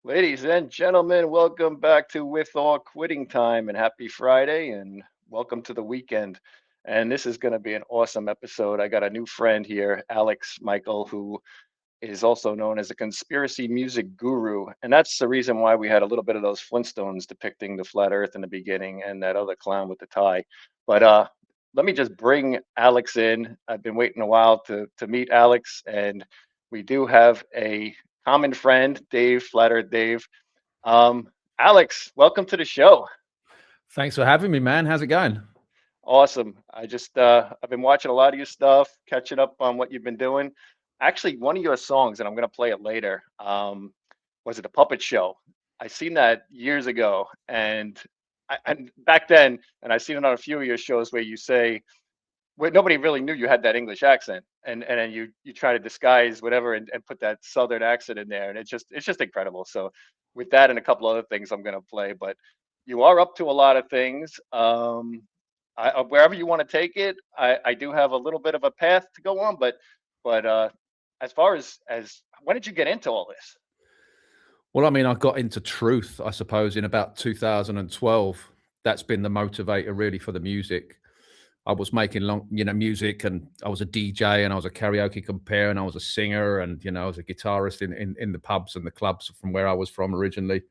Ladies and gentlemen, welcome back to With All Quitting Time and happy Friday and welcome to the weekend. And this is going to be an awesome episode. I got a new friend here, Alex Michael, who is also known as a conspiracy music guru. And that's the reason why we had a little bit of those Flintstones depicting the flat earth in the beginning and that other clown with the tie. But let me just bring Alex in. I've been waiting a while to meet Alex, and we do have a common friend, Dave, Flat Earth Dave. Um, Alex, welcome to the show. Thanks for having me, man. How's it going? Awesome. I've been watching a lot of your stuff, catching up on what you've been doing. Actually, one of your songs, and I'm gonna play it later, was it the Puppet Show? I seen that years ago, and and back then, and I seen it on a few of your shows where you say where nobody really knew you had that English accent, and then you try to disguise whatever and put that Southern accent in there, and it's just incredible. So with that and a couple other things, I'm gonna play, but you are up to a lot of things. Wherever you want to take it, I do have a little bit of a path to go on, but as far as when did you get into all this? Well, I mean, I got into truth, I suppose, in about 2012. That's been the motivator really for the music. I was making music, and I was a DJ, and I was a karaoke compere, and I was a singer, and I was a guitarist in the pubs and the clubs from where I was from originally.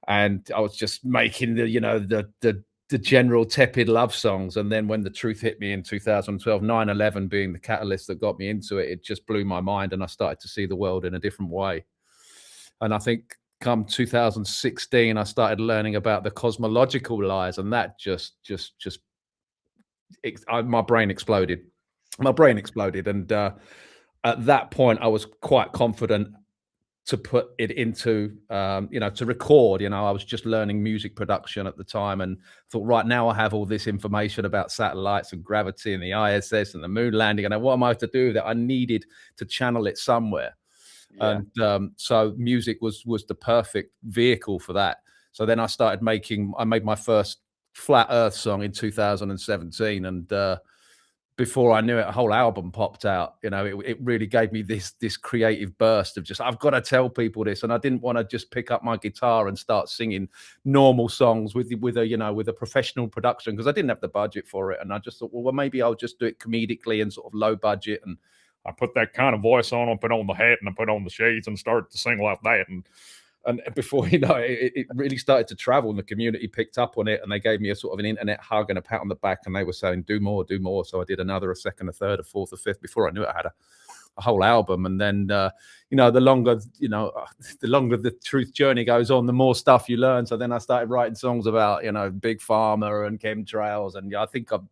And I was just making the general tepid love songs. And then when the truth hit me in 2012, 9/11 being the catalyst that got me into it, it just blew my mind, and I started to see the world in a different way. And I think come 2016, I started learning about the cosmological lies, and that my brain exploded. My brain exploded, and at that point, I was quite confident to put it into, to record. I was just learning music production at the time, and thought, right now I have all this information about satellites and gravity and the ISS and the moon landing, and what am I to do with it? I needed to channel it somewhere. Yeah. And so music was the perfect vehicle for that. So then I made my first flat earth song in 2017, and before I knew it, a whole album popped out. It really gave me this creative burst of just, I've got to tell people this. And I didn't want to just pick up my guitar and start singing normal songs with a professional production, because I didn't have the budget for it. And I just thought, well, maybe I'll just do it comedically and sort of low budget. And I put that kind of voice on, I put on the hat and I put on the shades and started to sing like that. And before you know it, it really started to travel, and the community picked up on it, and they gave me a sort of an internet hug and a pat on the back, and they were saying, do more, do more. So I did another, a second, a third, a fourth, a fifth. Before I knew it, I had a whole album. And then the longer the truth journey goes on, the more stuff you learn. So then I started writing songs about big pharma and chemtrails, and I think I've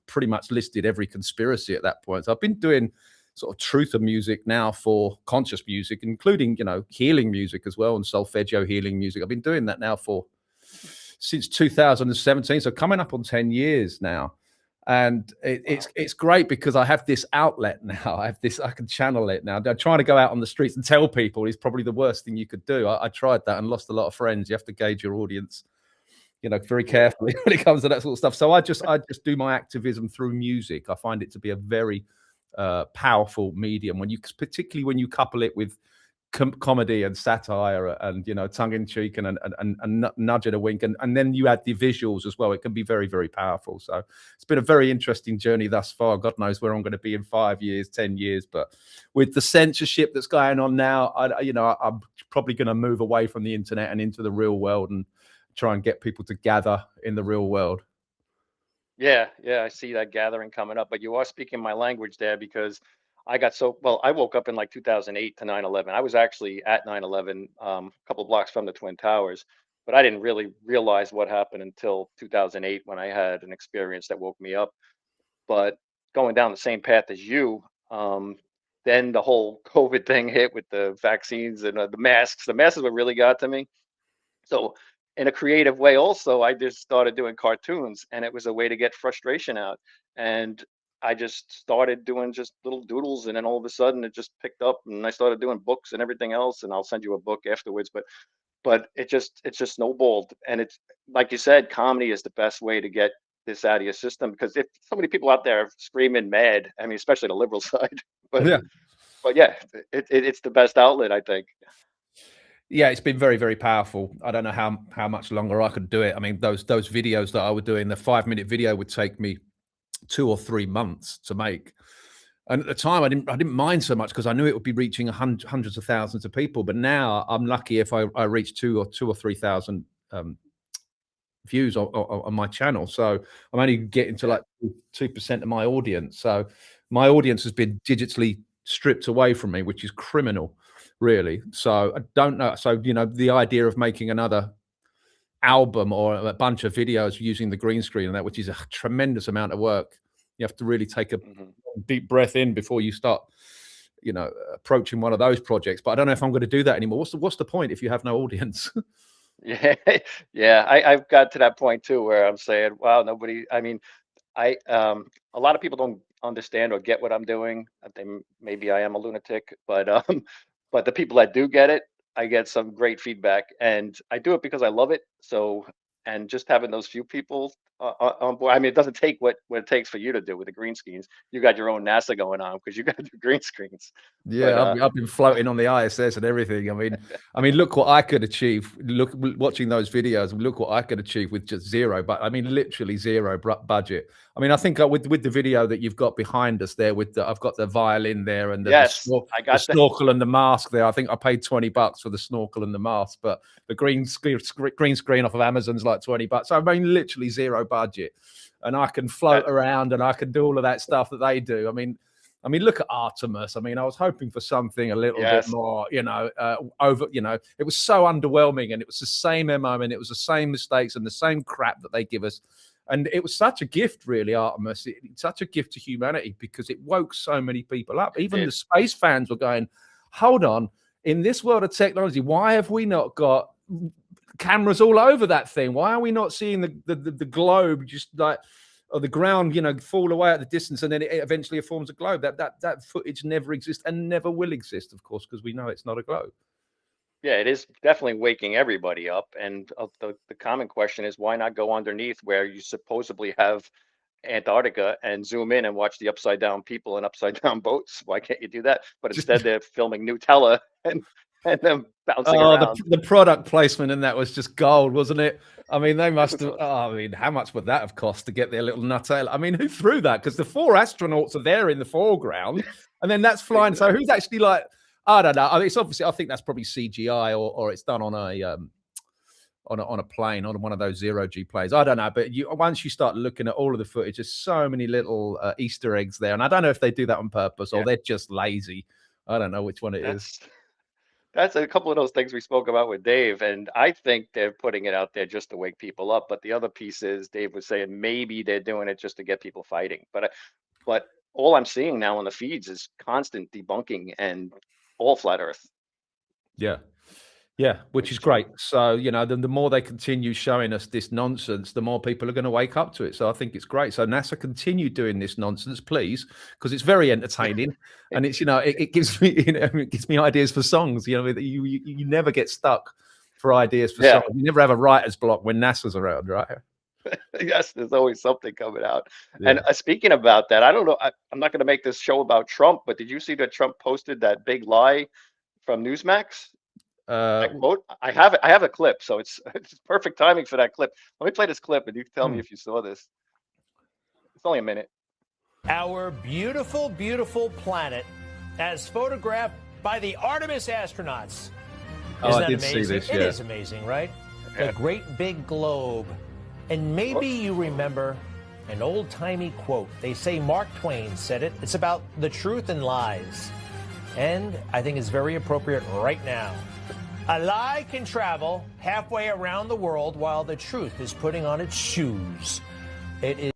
pretty much listed every conspiracy at that point. So I've been doing sort of truth of music now, for conscious music, including healing music as well, and solfeggio healing music. I've been doing that now since 2017, so coming up on 10 years now. And it's great because I have this outlet now. I can channel it now. Trying to go out on the streets and tell people is probably the worst thing you could do. I tried that and lost a lot of friends. You have to gauge your audience very Yeah. carefully when it comes to that sort of stuff. So I just do my activism through music. I find it to be a very powerful medium, particularly when you couple it with comedy and satire, and tongue in cheek, and nudge and a wink, and then you add the visuals as well. It can be very, very powerful. So it's been a very interesting journey thus far. God knows where I'm going to be in 5 years, 10 years, but with the censorship that's going on now, I'm probably going to move away from the internet and into the real world, and try and get people to gather in the real world. Yeah, yeah, I see that gathering coming up, but you are speaking my language there because I got so well, I woke up in like 2008 to 9/11. I was actually at 9/11, a couple blocks from the Twin Towers, but I didn't really realize what happened until 2008 when I had an experience that woke me up. But going down the same path as you, then the whole COVID thing hit with the vaccines and the masks. The masks is what really got to me. So in a creative way also, I just started doing cartoons, and it was a way to get frustration out. And I just started doing just little doodles, and then all of a sudden it just picked up, and I started doing books and everything else, and I'll send you a book afterwards. But it just snowballed. And it's like you said, comedy is the best way to get this out of your system, because if so many people out there are screaming mad, I mean, especially the liberal side, but Yeah. but yeah, it's the best outlet, I think. Yeah, it's been very, very powerful. I don't know how much longer I could do it. I mean, those videos that I was doing, the 5-minute video would take me 2 or 3 months to make. And at the time, I didn't mind so much because I knew it would be reaching hundreds of thousands of people. But now I'm lucky if I reach 2 or 3 thousand views on my channel. So I'm only getting to Yeah. like 2% of my audience. So my audience has been digitally stripped away from me, which is criminal, really. So I don't know. So, you know, the idea of making another album or a bunch of videos using the green screen and that, which is a tremendous amount of work. You have to really take a Hmm. deep breath in before you start, you know, approaching one of those projects. But I don't know if I'm going to do that anymore. What's the point if you have no audience? Yeah, yeah. I've got to that point too where I'm saying, wow, nobody. I mean, a lot of people don't understand or get what I'm doing. I think maybe I am a lunatic, but but the people that do get it, I get some great feedback, and I do it because I love it. So, and just having those few people on board. I mean, it doesn't take what it takes for you to do with the green screens. You got your own NASA going on because you got to do green screens. But Yeah, I've been floating on the ISS and everything. I mean, look what I could achieve. Look, watching those videos, look what I could achieve with just zero. But I mean, literally zero budget. I mean, I think with the video that you've got behind us there, with I've got the violin there and yes, I the got that. snorkel and the mask there. I think I paid $20 for the snorkel and the mask, but the green screen off of Amazon's like $20. So I mean, literally zero budget, and I can float That around and I can do all of that stuff that they do. I mean, look at Artemis. I mean, I was hoping for something a little bit yes, more, you know, over. You know, it was so underwhelming, and it was the same MO, and it was the same mistakes and the same crap that they give us. And it was such a gift, really, Artemis. It's such a gift to humanity because it woke so many people up. it Even the did. space fans were going, "Hold on, in this world of technology, why have we not got cameras all over that thing? Why are we not seeing the globe just like?" Or the ground, you know, fall away at the distance, and then it eventually forms a globe. That footage never exists and never will exist, of course, because we know it's not a globe. Yeah, it is definitely waking everybody up. And the common question is, why not go underneath where you supposedly have Antarctica and zoom in and watch the upside down people and upside down boats? Why can't you do that? But Just instead, they're filming Nutella and them bouncing oh, around. the product placement in that was just gold, wasn't it? I mean, they It must was have. awesome. Oh, I mean, how much would that have cost to get their little nutella? I mean, who threw that? Because the 4 astronauts are there in the foreground, and then that's flying. So Exactly. who's actually like? I don't know. I mean, it's obviously. I think that's probably CGI or it's done on a on a plane, on one of those zero-G planes. I don't know, but once you start looking at all of the footage, there's so many little Easter eggs there, and I don't know if they do that on purpose or Yeah, they're just lazy. I don't know which one it is. that's that's a couple of those things we spoke about with Dave, and I think they're putting it out there just to wake people up. But the other piece is Dave was saying maybe they're doing it just to get people fighting. But all I'm seeing now on the feeds is constant debunking and all flat Earth, Yeah. Yeah, which which is is true. great. So, you know, the more they continue showing us this nonsense, the more people are going to wake up to it. So I think it's great. So NASA continue doing this nonsense, please, because it's very entertaining. And it's, you know, it gives me, you know, it gives me ideas for songs. You know, you never get stuck for ideas for Yeah, songs. You never have a writer's block when NASA's around, right? yes, there's always something coming out. And Yeah. speaking about that, I don't know. I'm not going to make this show about Trump, but did you see that Trump posted that big lie from Newsmax? Uh, That quote, I have it. I have a clip, so it's it's perfect timing for that clip. Let me play this clip, and you tell me hmm. if you saw this. It's only a minute. Our beautiful, beautiful planet as photographed by the Artemis astronauts. Oh, Isn't I that did see amazing? this. It Yeah. is amazing, right? The Yeah. great big globe. And maybe Whoops. you remember an old timey quote. They say Mark Twain said it. It's about the truth and lies. And I think it's very appropriate right now. A lie can travel halfway around the world while the truth is putting on its shoes. It is.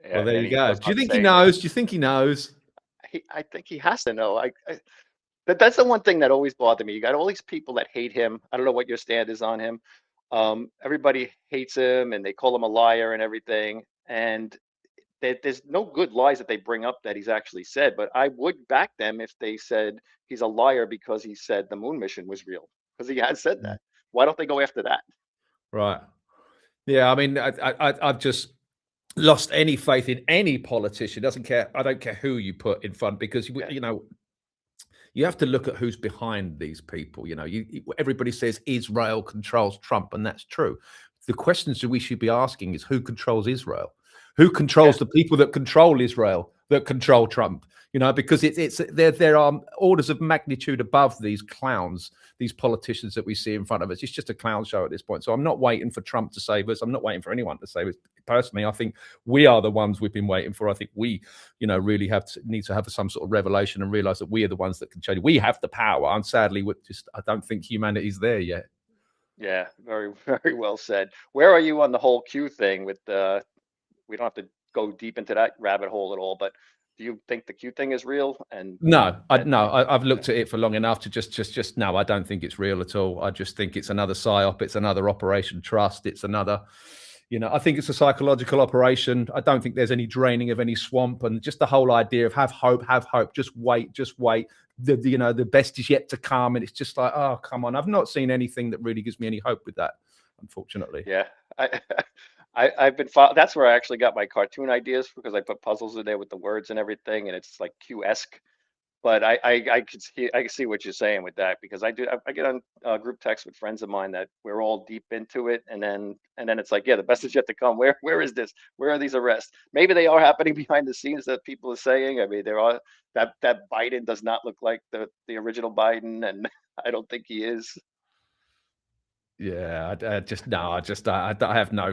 Well, Yeah, there and then you he go. goes Do you on to think he say, knows? Do you think he knows? I think he has to know. That's the one thing that always bothered me. You got all these people that hate him. I don't know what your stand is on him. Everybody hates him, and they call him a liar and everything. And there's no good lies that they bring up that he's actually said. But I would back them if they said he's a liar because he said the moon mission was real, because he has said that. Why don't they go after that? Right. Yeah. I mean, I've just lost any faith in any politician. Doesn't care. I don't care who you put in front because Yeah, you know you have to look at who's behind these people. Everybody says Israel controls Trump, and that's true. The questions that we should be asking is who controls Israel? Who controls the people that control Israel, that control Trump? Because there are orders of magnitude above these clowns, these politicians that we see in front of us. It's just a clown show at this point. So I'm not waiting for Trump to save us. I'm not waiting for anyone to save us. Personally, I think we are the ones we've been waiting for. I think we, really need to have some sort of revelation and realize that we are the ones that can change. We have the power. And sadly, I don't think humanity's there yet. Yeah, very, very well said. Where are you on the whole Q thing with we don't have to go deep into that rabbit hole at all, but do you think the Q thing is real? And no, I've looked at it for long enough to just no, I don't think it's real at all. I just think it's another psyop. It's another Operation Trust. It's another, I think it's a psychological operation. I don't think there's any draining of any swamp, and just the whole idea of have hope, just wait. The best is yet to come, and it's just like, oh, come on. I've not seen anything that really gives me any hope with that, unfortunately. Yeah, I've been that's where I actually got my cartoon ideas, because I put puzzles in there with the words and everything, and it's like Q-esque. But I can see what you're saying with that, because I get on group text with friends of mine that we're all deep into it, and then it's like, yeah, the best is yet to come. Where is this? Where are these arrests? Maybe they are happening behind the scenes that people are saying. I mean, there are that Biden does not look like the original Biden, and I don't think he is. Yeah, I have no.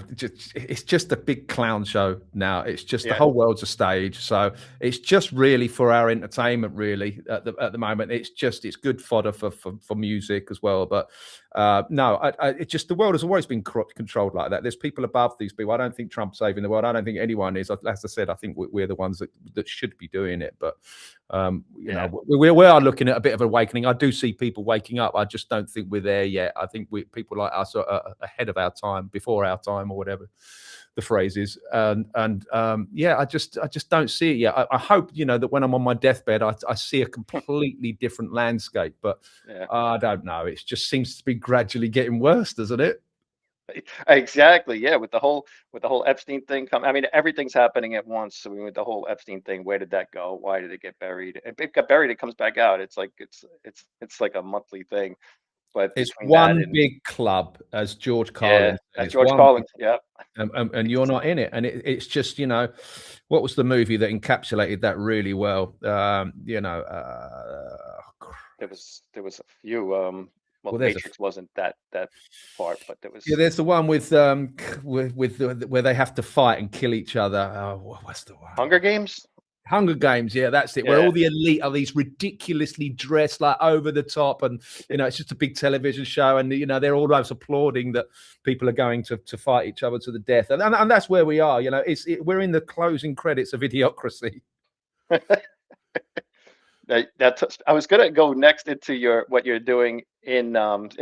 It's just a big clown show now. It's just the whole world's a stage, so it's just really for our entertainment. Really, at the moment, it's good fodder for music as well. But no, it's just the world has always been controlled like that. There's people above these people. I don't think Trump's saving the world. I don't think anyone is. As I said, I think we're the ones that should be doing it. But we are looking at a bit of awakening. I do see people waking up. I just don't think we're there yet. I think people like us are ahead of our time, before our time, or whatever the phrase is. I just don't see it yet. I hope that when I'm on my deathbed, I see a completely different landscape. But I don't know. It just seems to be gradually getting worse, doesn't it? Exactly. Yeah. With the whole Epstein thing I mean, everything's happening at once. So with the whole Epstein thing, where did that go? Why did it get buried? If it got buried, it comes back out. It's like it's like a monthly thing. But it's one big club, as George Carlin. Yeah, George Carlin. Yeah. And you're not in it. And it's just, what was the movie that encapsulated that really well? There was a few. Well, Matrix wasn't that part, but there was. Yeah, there's the one with where they have to fight and kill each other. Oh, what's the one? Hunger Games. Hunger Games, yeah, that's it. Yeah. Where all the elite are these ridiculously dressed, like over the top, and it's just a big television show, and they're almost applauding that people are going to fight each other to the death, and that's where we are. We're in the closing credits of Idiocracy. I was going to go next into what you're doing in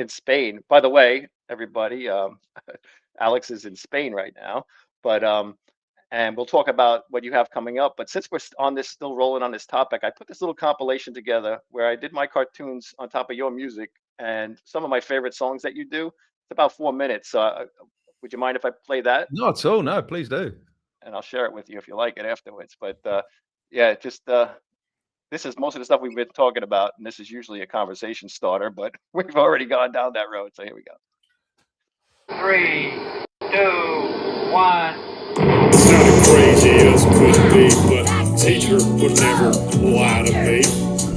Spain. By the way, everybody, Alex is in Spain right now, but and we'll talk about what you have coming up. But since we're still rolling on this topic, I put this little compilation together where I did my cartoons on top of your music and some of my favorite songs that you do. It's about 4 minutes. Would you mind if I play that? Not at all. No, please do. And I'll share it with you if you like it afterwards. But this is most of the stuff we've been talking about, and this is usually a conversation starter, but we've already gone down that road. So here we go. 3, 2, 1. Sounded crazy as could be, but teacher would never lie to me.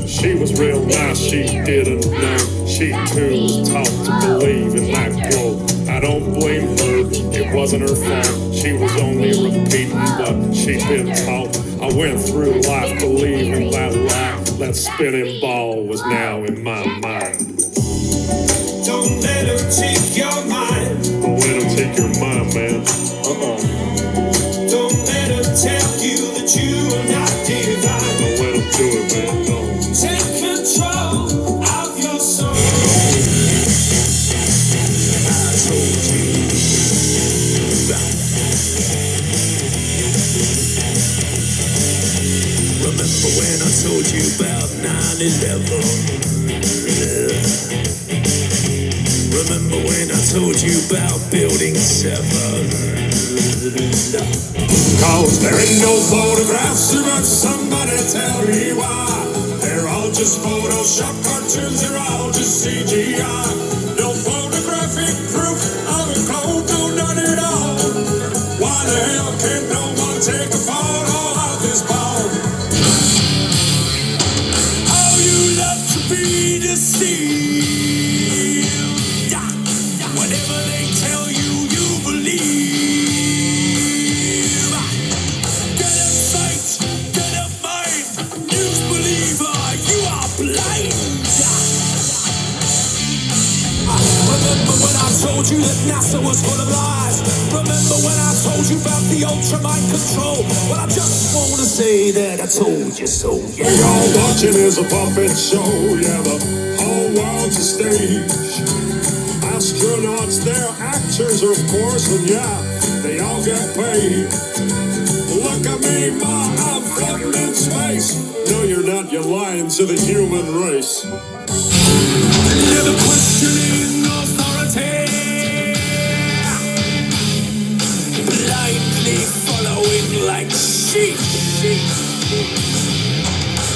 She was real nice, she didn't know. She too was taught to believe in that quote. I don't blame her, it wasn't her fault. She was only repeating what she'd been taught. I went through life believing that lie. That spinning ball was now in my mind. Don't let her take your mind. Don't let her take your mind, man. Don't let her tell you that you are not divine. Don't let her do it, man. Don't. Take control of your soul. I told you. Remember when I told you about 9/11? Remember when I told you about Building 7? Cause there ain't no photographs, but somebody tell me why they're all all just Photoshop cartoons, they're all just CGI. No photographic proof of a code, no none at all. Why the hell can't no one take a photo of this ball? Oh, you love to be deceived. Whatever they tell you, you believe. Get a sight, get a mind, news believer, you are blind. Remember when I told you that NASA was full of lies? Remember when I told you about the ultra mind control? Well, I just want to say that I told you so. Yeah. We all watching is a puppet show. Yeah, the whole world's a stage. Astronauts, they're actors, of course, and yeah, they all get paid. Look at me, Ma, I'm floating in space. No, you're not, you're lying to the human race. Never questioning authority, blindly following like sheep.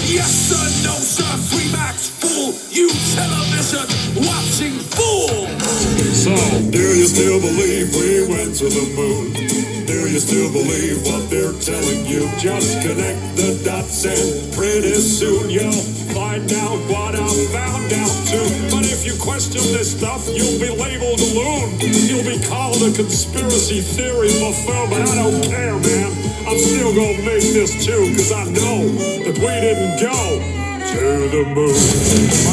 Yes sir, no sir, 3 max fool, you television watching fool. So, do you still believe we went to the moon? Do you still believe what they're telling you? Just connect the dots and pretty soon you'll find out what I found out too. But if you question this stuff, you'll be labeled a loon. You'll be called a conspiracy theory buffoon, but I don't care, man. I'm still gonna make this too, cause I know that we didn't go to the moon.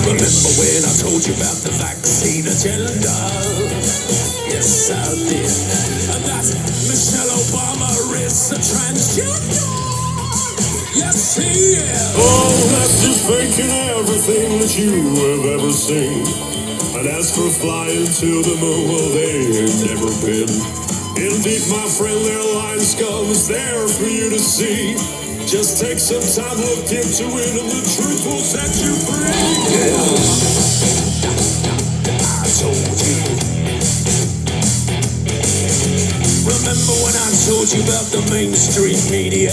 Remember when I told you about the vaccine agenda? Yes, I did. And that Michelle Obama is a transgender. Yes, he is. Oh, that's just faking everything that you have ever seen. And as for flying to the moon, well, they ain't never been. Indeed, my friend, their line scum is there for you to see. Just take some time, look into it, and the truth will set you free. Yeah. I told you. Remember when I told you about the mainstream media?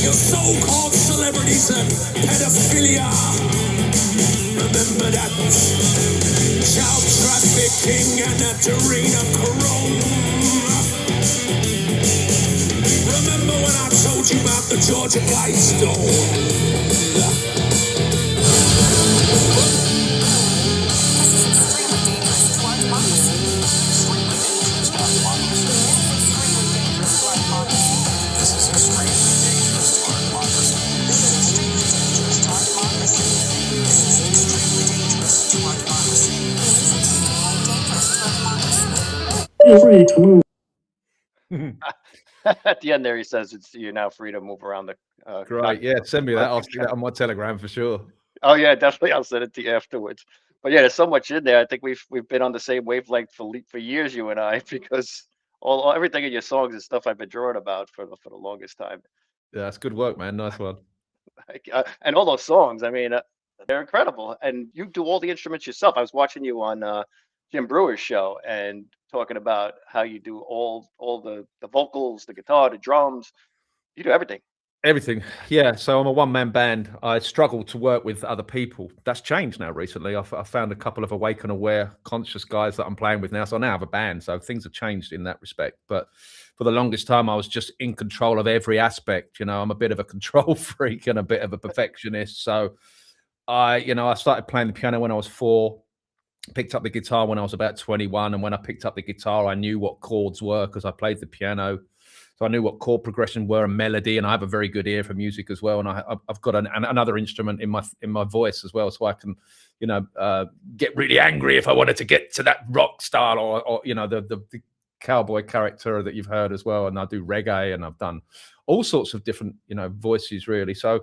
Your so-called celebrities and pedophilia. Remember that child trafficking and that arena corona. Remember when I told you about the Georgia Guidestone? Feel free to move. At the end there, he says you're now free to move around the. Great, yeah. Send me that. I'll see that on my Telegram for sure. Oh yeah, definitely. I'll send it to you afterwards. But yeah, there's so much in there. I think we've been on the same wavelength for years, you and I, because everything in your songs is stuff I've been drawing about for the longest time. Yeah, that's good work, man. Nice one. And all those songs, I mean, they're incredible. And you do all the instruments yourself. I was watching you on Jim Brewer's show and talking about how you do all the vocals, the guitar, the drums. You do everything. Everything. Yeah. So I'm a one-man band. I struggle to work with other people. That's changed now recently. I found a couple of awake and aware, conscious guys that I'm playing with now. So I now have a band. So things have changed in that respect. But for the longest time, I was just in control of every aspect. You know, I'm a bit of a control freak and a bit of a perfectionist. So I started playing the piano when I was 4. Picked up the guitar when I was about 21. And when I picked up the guitar, I knew what chords were because I played the piano. So I knew what chord progression were and melody, and I have a very good ear for music as well. And I've got another instrument in my voice as well, so I can, get really angry if I wanted to get to that rock style or the cowboy character that you've heard as well. And I do reggae, and I've done all sorts of different voices really. So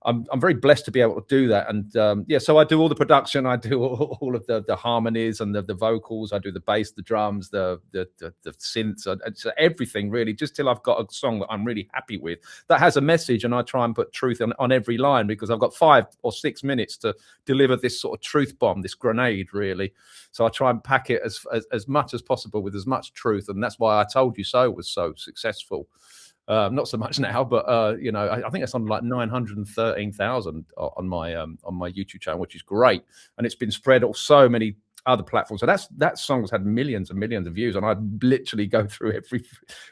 I'm very blessed to be able to do that. And so I do all the production, I do all of the harmonies and the vocals, I do the bass, the drums, the synths, it's everything really, just till I've got a song that I'm really happy with, that has a message, and I try and put truth on every line, because I've got 5 or 6 minutes to deliver this sort of truth bomb, this grenade really. So I try and pack it as much as possible with as much truth, and that's why I Told You So was so successful. Not so much now, but you know, I think it's on like 913,000 on my YouTube channel, which is great, and it's been spread on so many other platforms. So that song's had millions and millions of views, and I literally go through every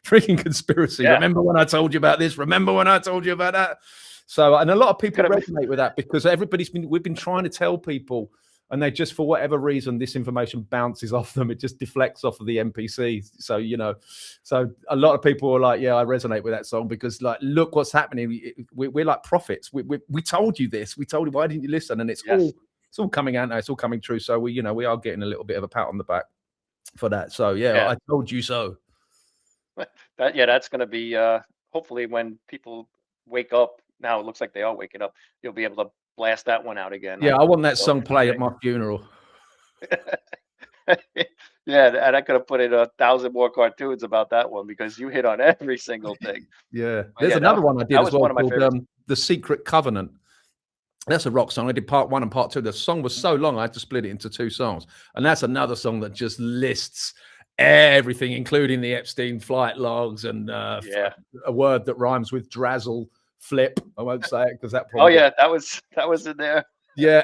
freaking conspiracy. Yeah. Remember when I told you about this? Remember when I told you about that? So, and a lot of people resonate with that because we've been trying to tell people, and they just, for whatever reason, this information bounces off them. It just deflects off of the NPC. So, you know, so a lot of people are like, yeah, I resonate with that song because, like, look what's happening. We're like prophets. We told you this. We told you, why didn't you listen? And it's all coming out now. It's all coming true. So we are getting a little bit of a pat on the back for that. So yeah. I told you so. That's going to be hopefully when people wake up. Now it looks like they are waking up. You'll be able to blast that one out again. Yeah, I want that song played at my funeral. Yeah, and I could have put in 1,000 more cartoons about that one because you hit on every single thing. Yeah, there's another one I did as well one of my called The Secret Covenant. That's a rock song. I did part 1 and part 2. The song was so long I had to split it into 2 songs, and that's another song that just lists everything, including the Epstein flight logs and a word that rhymes with drazzle. Flip. I won't say it because that probably. Oh yeah, that was in there. Yeah,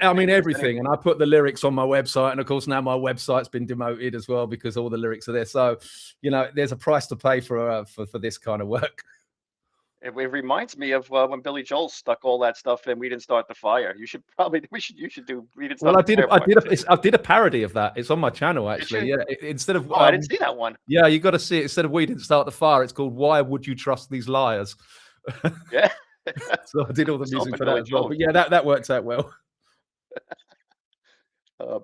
I mean everything, and I put the lyrics on my website, and of course now my website's been demoted as well because all the lyrics are there. So, you know, there's a price to pay for this kind of work. It reminds me of when Billy Joel stuck all that stuff in. We didn't start the fire. You should probably you should do. We didn't start. Well, I did a parody of that. It's on my channel actually. Yeah, instead of I didn't see that one. Yeah, you got to see it. Instead of We Didn't Start the Fire, it's called Why Would You Trust These Liars? Yeah. So I did all the music for that as well. But yeah, that works out well.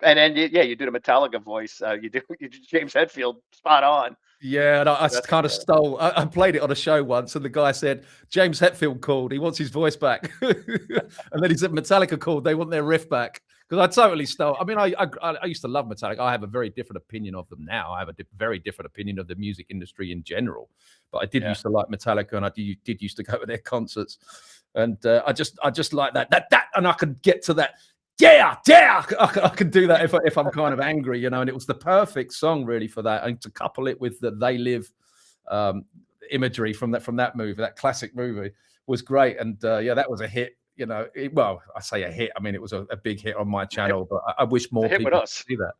And then you do the Metallica voice. You do James Hetfield, spot on. Yeah, and I kind of stole. I played it on a show once, and the guy said James Hetfield called. He wants his voice back, and then he said Metallica called. They want their riff back. Because I totally stole. I mean, I used to love Metallica. I have a very different opinion of them now. I have a very different opinion of the music industry in general. But I did used to like Metallica, and I did used to go to their concerts. And I just like that, and I could get to that. Yeah, I could do that if I'm kind of angry, you know. And it was the perfect song really for that, and to couple it with the They Live imagery from that movie, that classic movie, was great. And that was a hit. You know, well, I say a hit. I mean, it was a big hit on my channel, but I wish more people could see that.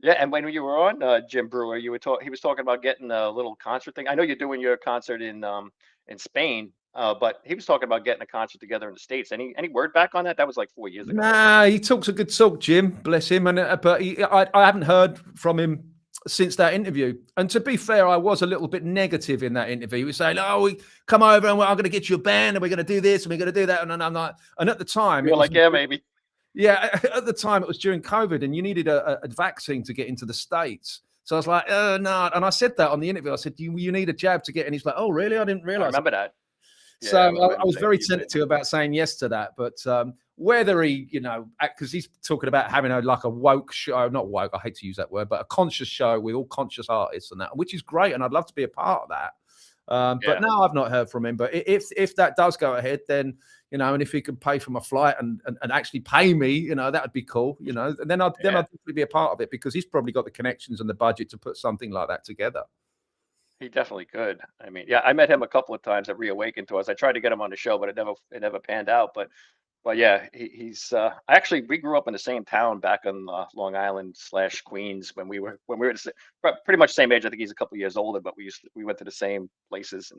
Yeah, and when you were on Jim Brewer, he was talking about getting a little concert thing. I know you're doing your concert in Spain, but he was talking about getting a concert together in the States. Any word back on that? That was like 4 years ago. Nah, he talks a good talk, Jim. Bless him. And but I haven't heard from him since that interview. And to be fair, I was a little bit negative in that interview. He was saying, "Oh, we come over and I'm going to get you a band, and we're going to do this, and we're going to do that." And I'm like, and at the time, you're like, yeah, maybe. Yeah, at the time it was during COVID, and you needed a vaccine to get into the States. So I was like, no. And I said that on the interview. I said, you need a jab to get in. He's like, oh, really? I didn't realize. I remember that. So I was very tentative about saying yes to that. But whether he, you know, because he's talking about having a woke show, not woke, I hate to use that word, but a conscious show with all conscious artists and that, which is great. And I'd love to be a part of that. But no, I've not heard from him. But if that does go ahead, then, you know, and if he could pay for my flight and actually pay me, you know, that would be cool, you know, and then I'd definitely be a part of it because he's probably got the connections and the budget to put something like that together. He definitely could. I mean, I met him a couple of times at Reawaken Tours. I tried to get him on the show, but it never panned out. But yeah, he's actually, we grew up in the same town back on Long Island / Queens when we were pretty much the same age. I think he's a couple of years older, but we went to the same places,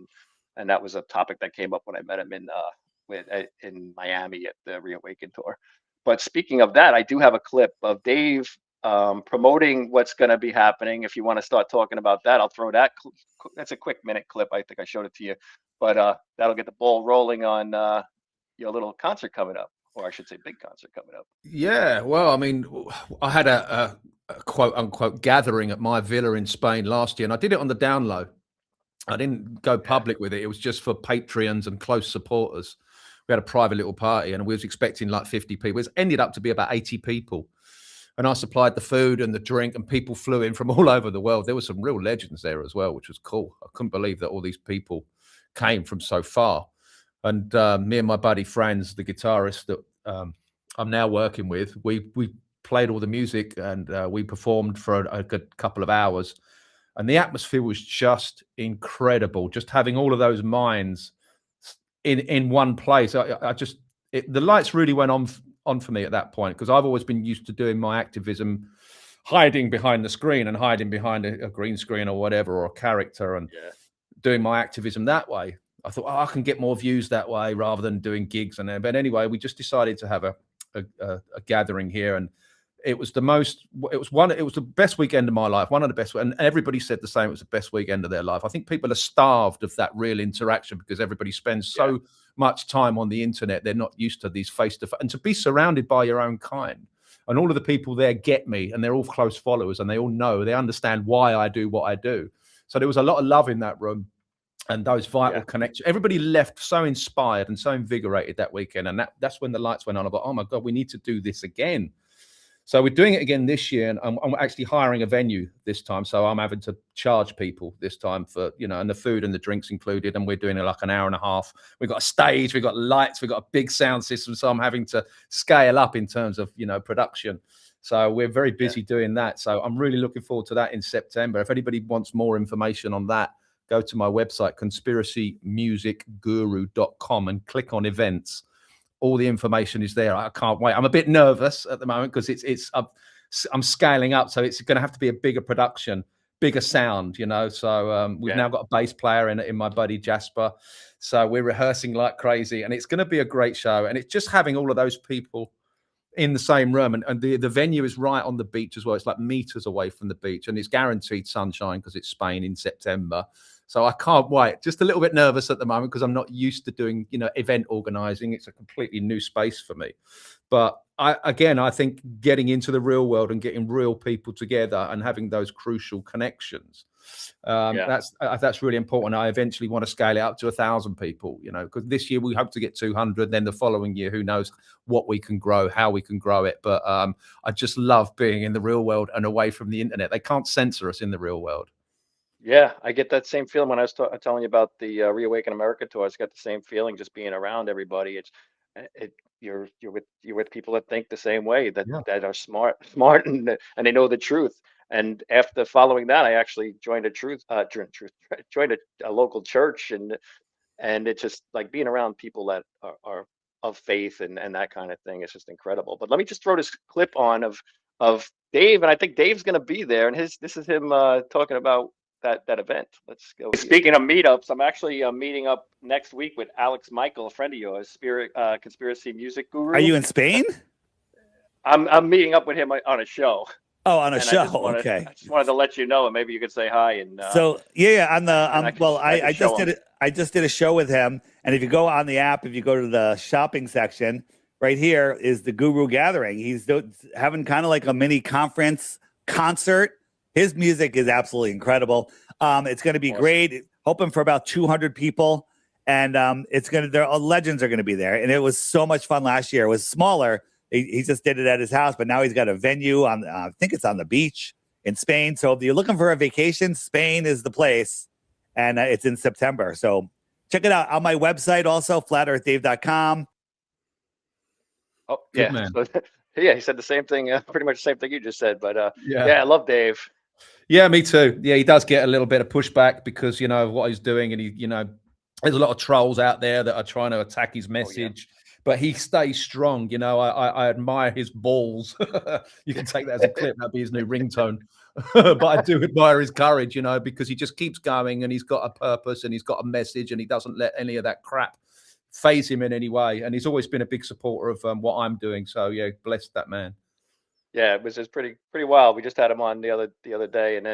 and that was a topic that came up when I met him in Miami at the Reawaken Tour. But speaking of that, I do have a clip of Dave promoting what's going to be happening. If you want to start talking about that, I'll throw that. That's a quick minute clip. I think I showed it to you, but that'll get the ball rolling on your little concert coming up, or I should say big concert coming up. Yeah, well, I mean, I had a quote unquote gathering at my villa in Spain last year, and I did it on the down low. I didn't go public with it. It was just for Patreons and close supporters. We had a private little party, and we was expecting like 50 people. It ended up to be about 80 people. And I supplied the food and the drink, and people flew in from all over the world. There were some real legends there as well, which was cool. I couldn't believe that all these people came from so far. And me and my buddy Franz, the guitarist that I'm now working with, we played all the music, and we performed for a good couple of hours. and the atmosphere was just incredible. Just having all of those minds in one place. The lights really went on for me at that point, because I've always been used to doing my activism hiding behind the screen and hiding behind a green screen or whatever, or a character, and doing my activism that way. I thought, I can get more views that way rather than doing gigs. But anyway, we just decided to have a gathering here, and it was the best weekend of my life, one of the best, and everybody said the same. It was the best weekend of their life. I think people are starved of that real interaction, because everybody spends so much time on the internet. They're not used to these face-to-face, and to be surrounded by your own kind. And all of the people there get me, and they're all close followers, and they understand why I do what I do. So there was a lot of love in that room, and those vital connections. Everybody left so inspired and so invigorated that weekend. And that's when the lights went on. I thought, oh my God, we need to do this again. So we're doing it again this year, and I'm actually hiring a venue this time. So I'm having to charge people this time for, and the food and the drinks included. And we're doing it like an hour and a half. We've got a stage, we've got lights, we've got a big sound system. So I'm having to scale up in terms of, production. So we're very busy doing that. So I'm really looking forward to that in September. If anybody wants more information on that, go to my website, conspiracymusicguru.com, and click on events. All the information is there. I can't wait. I'm a bit nervous at the moment, because I'm scaling up, so it's going to have to be a bigger production, bigger sound, So we've now got a bass player in my buddy Jasper. So we're rehearsing like crazy, and it's going to be a great show. And it's just having all of those people in the same room, and the venue is right on the beach as well. It's like meters away from the beach, and it's guaranteed sunshine because it's Spain in September. So I can't wait. Just a little bit nervous at the moment, because I'm not used to doing, event organizing. It's a completely new space for me. But I think getting into the real world and getting real people together and having those crucial connections, that's really important. I eventually want to scale it up to 1,000 people, because this year we hope to get 200. Then the following year, who knows what we can grow, how we can grow it. But I just love being in the real world and away from the internet. They can't censor us in the real world. Yeah, I get that same feeling when I was telling you about the Reawaken America tour. I just got the same feeling just being around everybody. You're with people that think the same way, that are smart, and they know the truth. And after following that, I actually joined joined a local church, and it's just like being around people that are of faith and that kind of thing. It's just incredible. But let me just throw this clip on of Dave, and I think Dave's going to be there, and this is him talking about that event. Let's go. Speaking of meetups, I'm actually meeting up next week with Alex Michael, a friend of yours, conspiracy music guru. Are you in Spain? I'm meeting up with him on a show. Oh, on a show. Okay. I just wanted to let you know, and maybe you could say hi. And so I just did a show with him, and if you go on the app, if you go to the shopping section, right here is the Guru Gathering. He's having kind of like a mini concert. His music is absolutely incredible. It's going to be great. Hoping for about 200 people, and legends are going to be there. And it was so much fun last year. It was smaller. He just did it at his house, but now he's got a venue on. I think it's on the beach in Spain. So if you're looking for a vacation, Spain is the place, and it's in September. So check it out on my website, also flatearthdave.com. Oh yeah, man. Yeah, he said the same thing, pretty much the same thing you just said. But I love Dave. Yeah, me too. Yeah, he does get a little bit of pushback because, of what he's doing. And there's a lot of trolls out there that are trying to attack his message, but he stays strong. I admire his balls. You can take that as a clip. That'd be his new ringtone. But I do admire his courage, because he just keeps going, and he's got a purpose, and he's got a message, and he doesn't let any of that crap phase him in any way. And he's always been a big supporter of what I'm doing. So yeah, bless that man. Yeah, it was just pretty wild. We just had him on the other day, and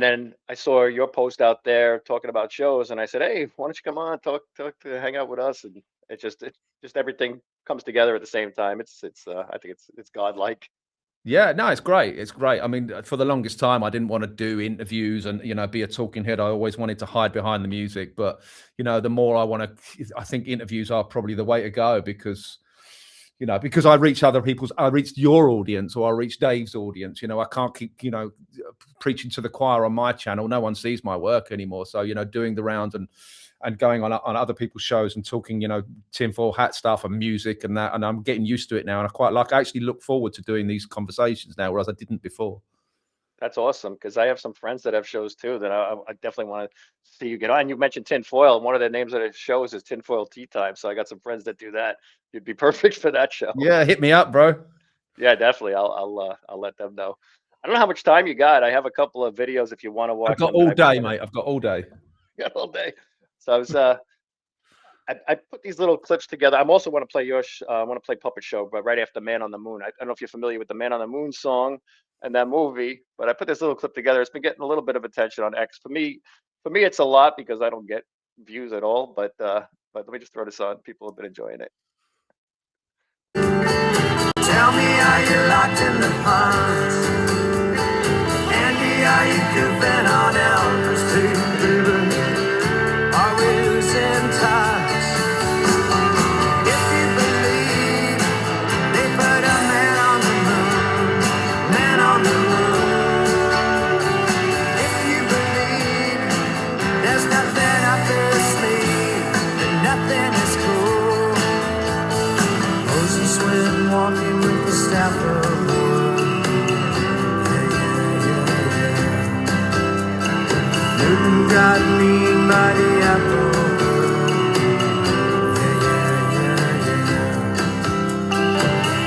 then I saw your post out there talking about shows, and I said, hey, why don't you come on, talk to hang out with us? And it just everything comes together at the same time. It's I think it's godlike. Yeah, no, it's great. It's great. I mean, for the longest time, I didn't want to do interviews and, be a talking head. I always wanted to hide behind the music. But, the more I think interviews are probably the way to go, because I reach I reach your audience, or I reach Dave's audience. I can't keep, preaching to the choir on my channel. No one sees my work anymore. So, doing the rounds and going on other people's shows and talking, tinfoil hat stuff and music and that. And I'm getting used to it now. And I actually look forward to doing these conversations now, whereas I didn't before. That's awesome, because I have some friends that have shows too that I definitely want to see you get on. You mentioned tinfoil, and one of the names of the shows is Tinfoil Tea Time. So I got some friends that do that. You'd be perfect for that show. Yeah, hit me up, bro. Yeah, definitely. I'll let them know. I don't know how much time you got. I have a couple of videos if you want to I've watch got them that all I put day, together. mate. I've got all day. Got all day. So I put these little clips together. I also want to play I want to play Puppet Show, but right after Man on the Moon. I don't know if you're familiar with the Man on the Moon song and that movie, but I put this little clip together. It's been getting a little bit of attention on X. For me, it's a lot because I don't get views at all. But let me just throw this on. People have been enjoying it. Tell me, are you locked in the pond? Andy, are you goofing on Elvis too, baby? Are we losing touch? If you believe they put a man on the moon, man on the moon. If you believe there's nothing up their sleeve, then nothing is cool. Moses went walking with the staff of wood. Newton got mean by the apple.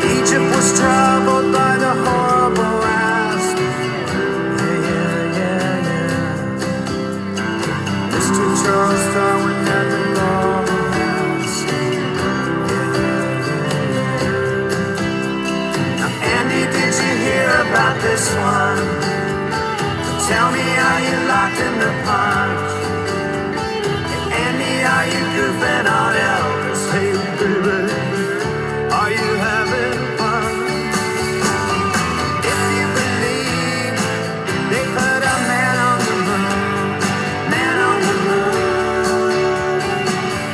Egypt was troubled by the horrible asp. Mr. Charles Darwin had the law of mass. Now, Andy, did you hear about this one? Tell me, are you locked in the pond? Andy, are you goofing on Elvis? Hey, baby, are you having fun? If you believe they put a man on the moon, man on the moon.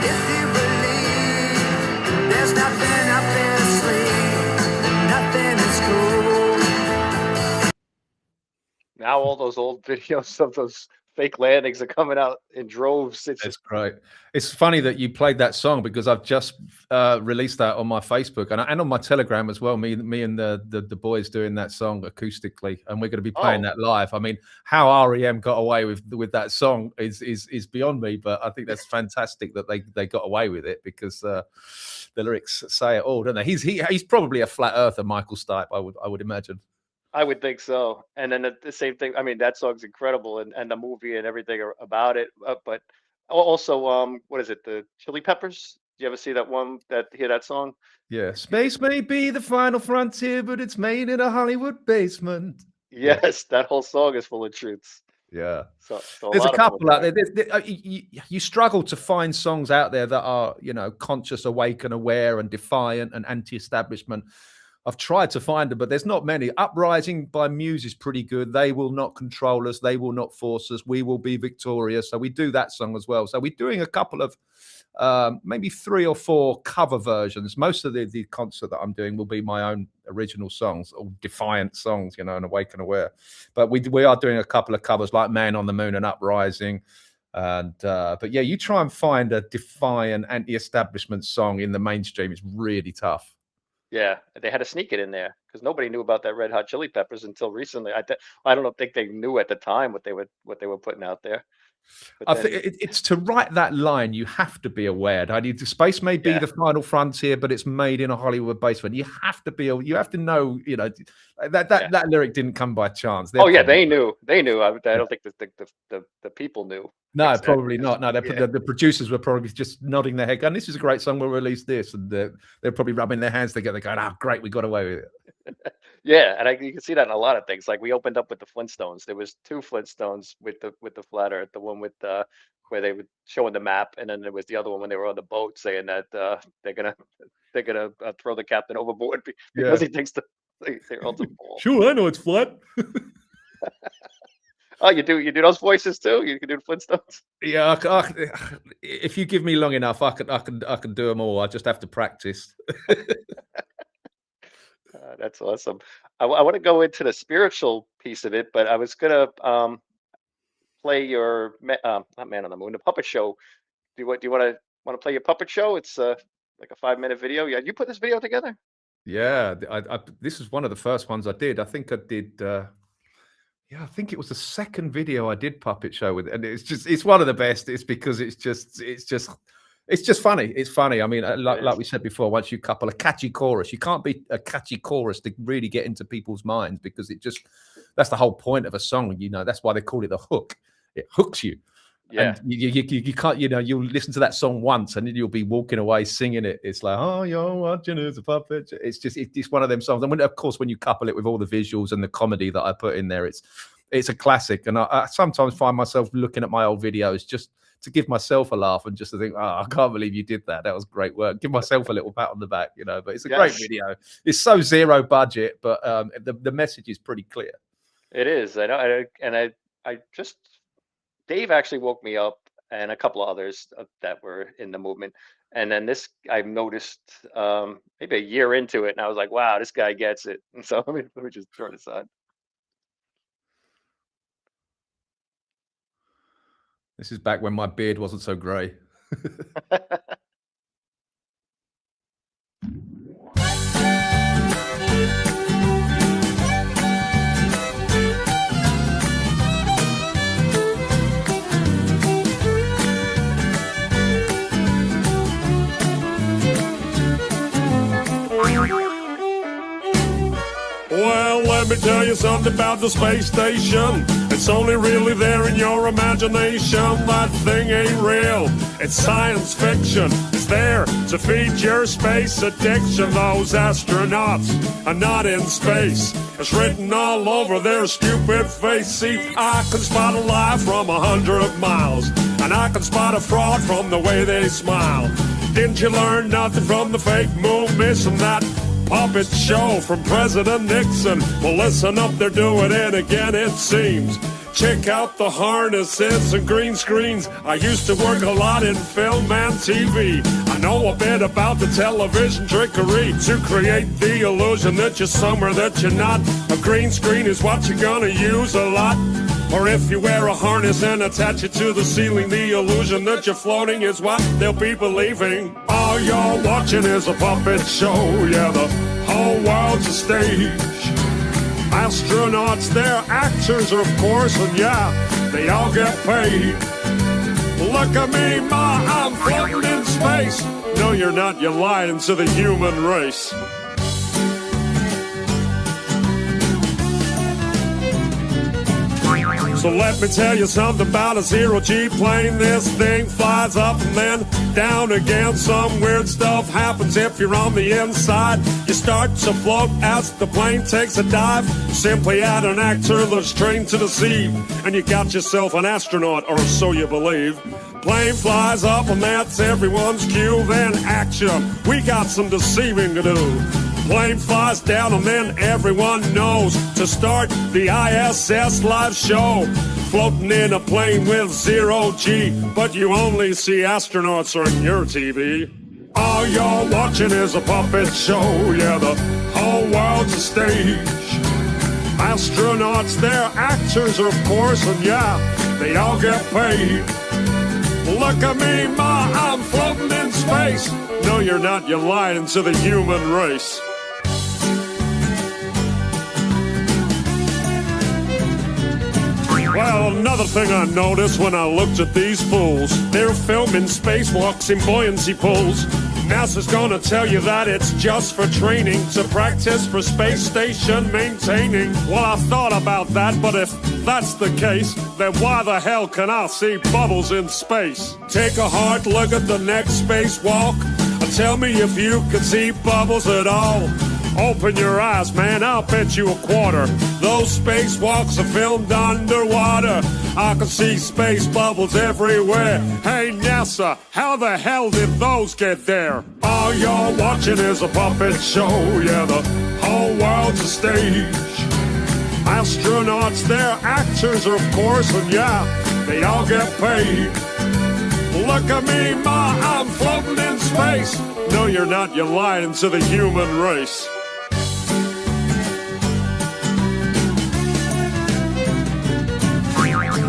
If you believe there's nothing up their sleeve, then nothing is cool. Now all those old videos of those fake landings are coming out in droves. It's great. It's funny that you played that song because I've just released that on my Facebook and on my Telegram as well. Me and the boys doing that song acoustically, and we're going to be playing that live. I mean, how REM got away with that song is beyond me, but I think that's fantastic that they got away with it because the lyrics say it all, don't they? He's probably a flat earther, Michael Stipe. I would imagine. I would think so. And then the same thing. I mean, that song's incredible, and the movie and everything about it. But also, what is it? The Chili Peppers. Do you ever see that one? Hear that song? Yeah, space may be the final frontier, but it's made in a Hollywood basement. Yes, that whole song is full of truths. Yeah. So There's a lot couple of out there. You struggle to find songs out there that are, conscious, awake, and aware, and defiant, and anti-establishment. I've tried to find them, but there's not many. Uprising by Muse is pretty good. They will not control us. They will not force us. We will be victorious. So we do that song as well. So we're doing a couple of maybe 3 or 4 cover versions. Most of the concert that I'm doing will be my own original songs, or defiant songs, and awake and aware. But we are doing a couple of covers like Man on the Moon and Uprising. And but yeah, you try and find a defiant anti-establishment song in the mainstream. It's really tough. Yeah, they had to sneak it in there because nobody knew about that Red Hot Chili Peppers until recently. I don't think they knew at the time what they were putting out there. I think it's to write that line, you have to be aware. Space may be the final frontier, but it's made in a Hollywood basement. You have to know, that lyric didn't come by chance. They knew. I don't think the people knew. No, exactly. probably not. No, the producers were probably just nodding their head, going, "This is a great song. We'll release this," and they're probably rubbing their hands together, going, "Oh, great, we got away with it." Yeah, and you can see that in a lot of things. Like we opened up with the Flintstones. There was 2 Flintstones with the flat Earth. The one with where they were showing the map, and then there was the other one when they were on the boat saying that they're gonna throw the captain overboard because he thinks they're all the ball. Sure, I know it's flat. Oh, you do those voices too? You can do the Flintstones? Yeah, if you give me long enough, I can do them all. I just have to practice. That's awesome. I want to go into the spiritual piece of it, but I was gonna play your not Man on the Moon, the puppet show. Do you want to play your puppet show? It's like a 5-minute video. Yeah, you put this video together? Yeah, this is one of the first ones I did. I think I did Yeah, I think it was the second video I did puppet show with, and it's one of the best. It's because it's just funny. It's funny. I mean, like we said before, once you couple a catchy chorus, you can't be a catchy chorus to really get into people's minds, because that's the whole point of a song. You know, that's why they call it the hook. It hooks you. Yeah. And you can't, you know, you'll listen to that song once and then you'll be walking away singing it. It's like, oh, you're watching as a puppet. It's one of them songs. And of course, when you couple it with all the visuals and the comedy that I put in there, it's a classic. And I sometimes find myself looking at my old videos just to give myself a laugh and just to think, oh, I can't believe you did that. That was great work. Give myself a little pat on the back, you know. But it's a great video. It's so zero budget, but the message is pretty clear. It is. I know. I just, Dave actually woke me up, and a couple of others that were in the movement. And then this, I've noticed maybe a year into it, and I was like, wow, this guy gets it. And so let me just throw this on. This is back when my beard wasn't so grey. Well, let me tell you something about the space station. It's only really there in your imagination. That thing ain't real. It's science fiction. It's there to feed your space addiction. Those astronauts are not in space. It's written all over their stupid face. See, I can spot a lie from 100 miles, and I can spot a fraud from the way they smile. Didn't you learn nothing from the fake moon mission? That puppet show from President Nixon. Well, listen up, they're doing it again, it seems. Check out the harnesses and green screens. I used to work a lot in film and TV. I know a bit about the television trickery to create the illusion that you're somewhere that you're not. A green screen is what you're gonna use a lot. Or if you wear a harness and attach it to the ceiling, the illusion that you're floating is what they'll be believing. All you're watching is a puppet show. Yeah, the whole world's a stage. Astronauts, they're actors, of course, and yeah, they all get paid. Look at me, ma, I'm floating in space. No, you're not, you're lying to the human race. So let me tell you something about a zero-G plane. This thing flies up and then down again. Some weird stuff happens if you're on the inside. You start to float as the plane takes a dive. Simply add an actor that's trained to deceive, and you got yourself an astronaut, or so you believe. Plane flies up and that's everyone's cue. Then action, we got some deceiving to do. Plane flies down and then everyone knows to start the ISS live show. Floating in a plane with zero-G, but you only see astronauts on your TV. All you're watching is a puppet show. Yeah, the whole world's a stage. Astronauts, they're actors, of course, and yeah, they all get paid. Look at me, ma, I'm floating in space. No, you're not, you're lying to the human race. Well, another thing I noticed when I looked at these fools, they're filming spacewalks in buoyancy pools. NASA's gonna tell you that it's just for training, to practice for space station maintaining. Well, I thought about that, but if that's the case, then why the hell can I see bubbles in space? Take a hard look at the next spacewalk, and tell me if you can see bubbles at all. Open your eyes, man, I'll bet you a quarter. Those spacewalks are filmed underwater. I can see space bubbles everywhere. Hey, NASA, how the hell did those get there? All you're watching is a puppet show. Yeah, the whole world's a stage. Astronauts, they're actors, of course, and yeah, they all get paid. Look at me, ma, I'm floating in space. No, you're not, you're lying to the human race.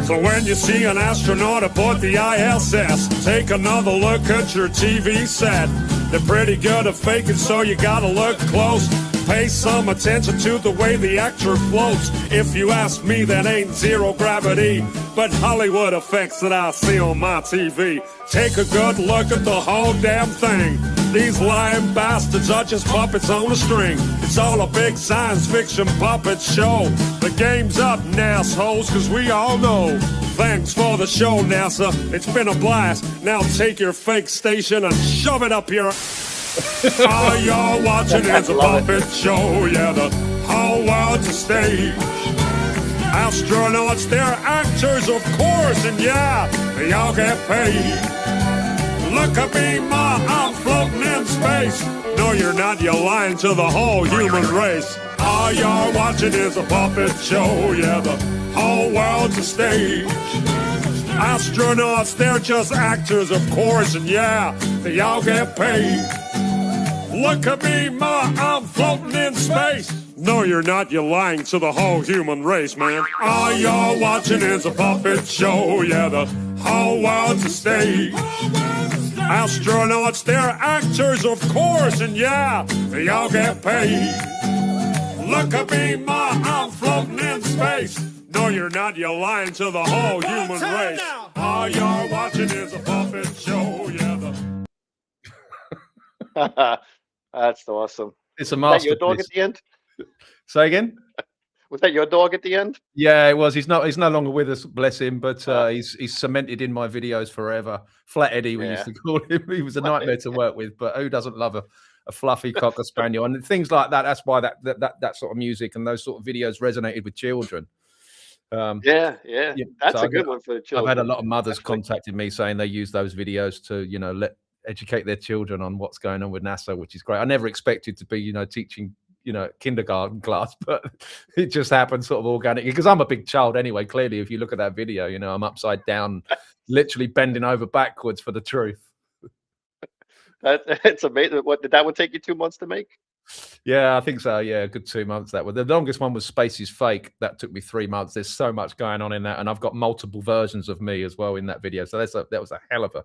So when you see an astronaut aboard the ISS, take another look at your TV set. They're pretty good at faking, so you gotta look close. Pay some attention to the way the actor floats. If you ask me, that ain't zero gravity, but Hollywood effects that I see on my TV. Take a good look at the whole damn thing. These lying bastards are just puppets on a string. It's all a big science fiction puppet show. The game's up, assholes, cause we all know. Thanks for the show, NASA. It's been a blast. Now take your fake station and shove it up your... All you're watching is a puppet show. Yeah, the whole world's a stage. Astronauts, they're actors, of course, and yeah, they all get paid. Look at me, ma, I'm floating in space. No, you're not, you're lying to the whole human race. All you're watching is a puppet show. Yeah, the whole world's a stage. Astronauts, they're just actors, of course, and yeah, they all get paid. Look at me, ma, I'm floating in space. No, you're not, you're lying to the whole human race, man. All you're watching is a puppet show. Yeah, the whole world's a stage. Astronauts, they're actors, of course, and yeah, they all get paid. Look at me, ma, I'm floating in space. No, you're not, you're lying to the whole human race. All you're watching is a puppet show. Yeah, That's awesome. It's a Was that your masterpiece. dog at the end? Say again? Was that your dog at the end? Yeah, it was. He's no longer with us, bless him. But he's cemented in my videos forever. Flat Eddie, we used to call him. He was a nightmare to work with. But who doesn't love a fluffy cocker spaniel and things like that? That's why that sort of music and those sort of videos resonated with children. Yeah. That's so a good one for the children. I've had a lot of mothers contacting me saying they use those videos to educate their children on what's going on with NASA, which is great. I never expected to be teaching kindergarten class, but it just happened sort of organically because I'm a big child anyway. Clearly, if you look at that video, I'm upside down, literally bending over backwards for the truth. It's amazing. What did that one take you 2 months to make? Yeah, I think so. Yeah, a good 2 months. That was the longest one. Was Space is Fake. That took me 3 months. There's so much going on in that, and I've got multiple versions of me as well in that video. So that was a hell of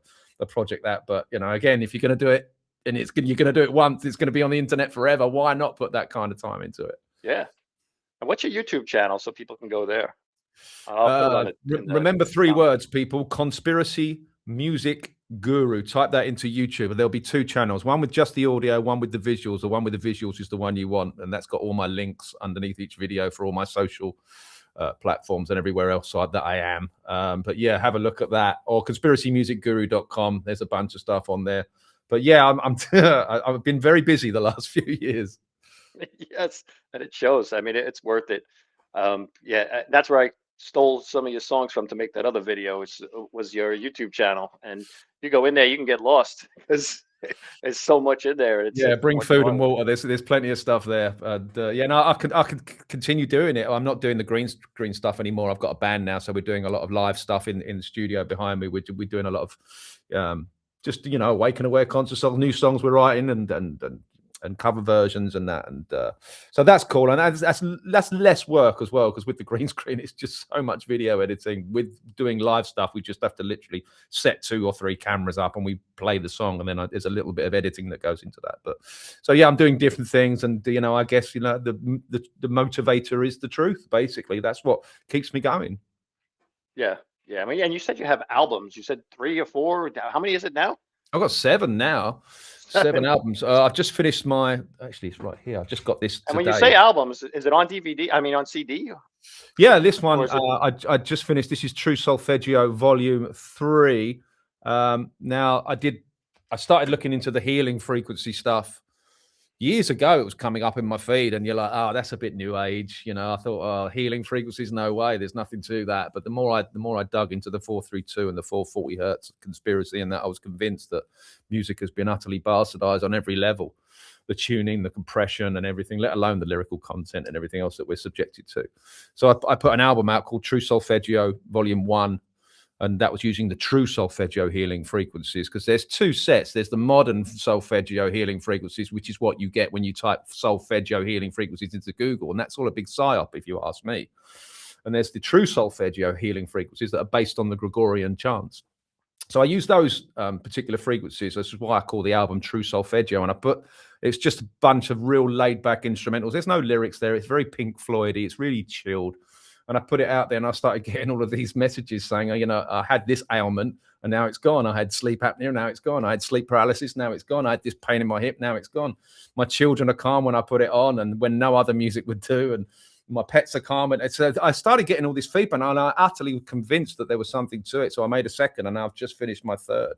a project. But again, if you're going to do it, and you're going to do it once, it's going to be on the internet forever. Why not put that kind of time into it? Yeah. And what's your YouTube channel so people can go there? Remember 3 words, people: Conspiracy Music Guru. Type that into YouTube, and there'll be 2 channels: one with just the audio, one with the visuals. The one with the visuals is the one you want, and that's got all my links underneath each video for all my social platforms and everywhere else that I am. But yeah, have a look at that, or conspiracymusicguru.com. There's a bunch of stuff on there. But yeah, I've been very busy the last few years. Yes, and it shows. I mean, it's worth it. That's where I stole some of your songs from to make that other video. Was your YouTube channel, and you go in there, you can get lost because there's so much in there. Bring food and water. There's plenty of stuff there. And I can continue doing it. I'm not doing the green screen stuff anymore. I've got a band now, so we're doing a lot of live stuff in the studio behind me. We're doing a lot of just awake and aware conscious of new songs we're writing and cover versions and that, and so that's cool, and that's less work as well, because with the green screen it's just so much video editing. With doing live stuff, we just have to literally set 2 or 3 cameras up and we play the song, and then there's a little bit of editing that goes into that. But so yeah, I'm doing different things, and I guess the motivator is the truth. Basically, that's what keeps me going. Yeah. I mean, and you said you have albums. You said 3 or 4. How many is it now? I've got 7 now. 7 albums. I've just finished actually it's right here. I've just got this today. And when you say albums, is it on DVD? I mean, on CD? Yeah, this one I just finished. This is True Solfeggio Volume 3. Now I started looking into the healing frequency stuff years ago. It was coming up in my feed, and you're like, oh, that's a bit new age. I thought, oh, healing frequencies, no way. There's nothing to that. But the more I dug into the 432 and the 440 hertz conspiracy, and that I was convinced that music has been utterly bastardized on every level. The tuning, the compression, and everything, let alone the lyrical content and everything else that we're subjected to. So I put an album out called True Solfeggio Volume 1. And that was using the true solfeggio healing frequencies, because there's 2 sets. There's the modern solfeggio healing frequencies, which is what you get when you type solfeggio healing frequencies into Google. And that's all a big psyop, if you ask me. And there's the true solfeggio healing frequencies that are based on the Gregorian chants. So I use those particular frequencies. This is why I call the album True Solfeggio. And it's just a bunch of real laid back instrumentals. There's no lyrics there. It's very Pink Floydy. It's really chilled. And I put it out there and I started getting all of these messages saying, I had this ailment and now it's gone. I had sleep apnea, now it's gone. I had sleep paralysis, now it's gone. I had this pain in my hip, now it's gone. My children are calm when I put it on and when no other music would do. And my pets are calm. And I started getting all this feedback and I utterly convinced that there was something to it. So I made a second and I've just finished my third.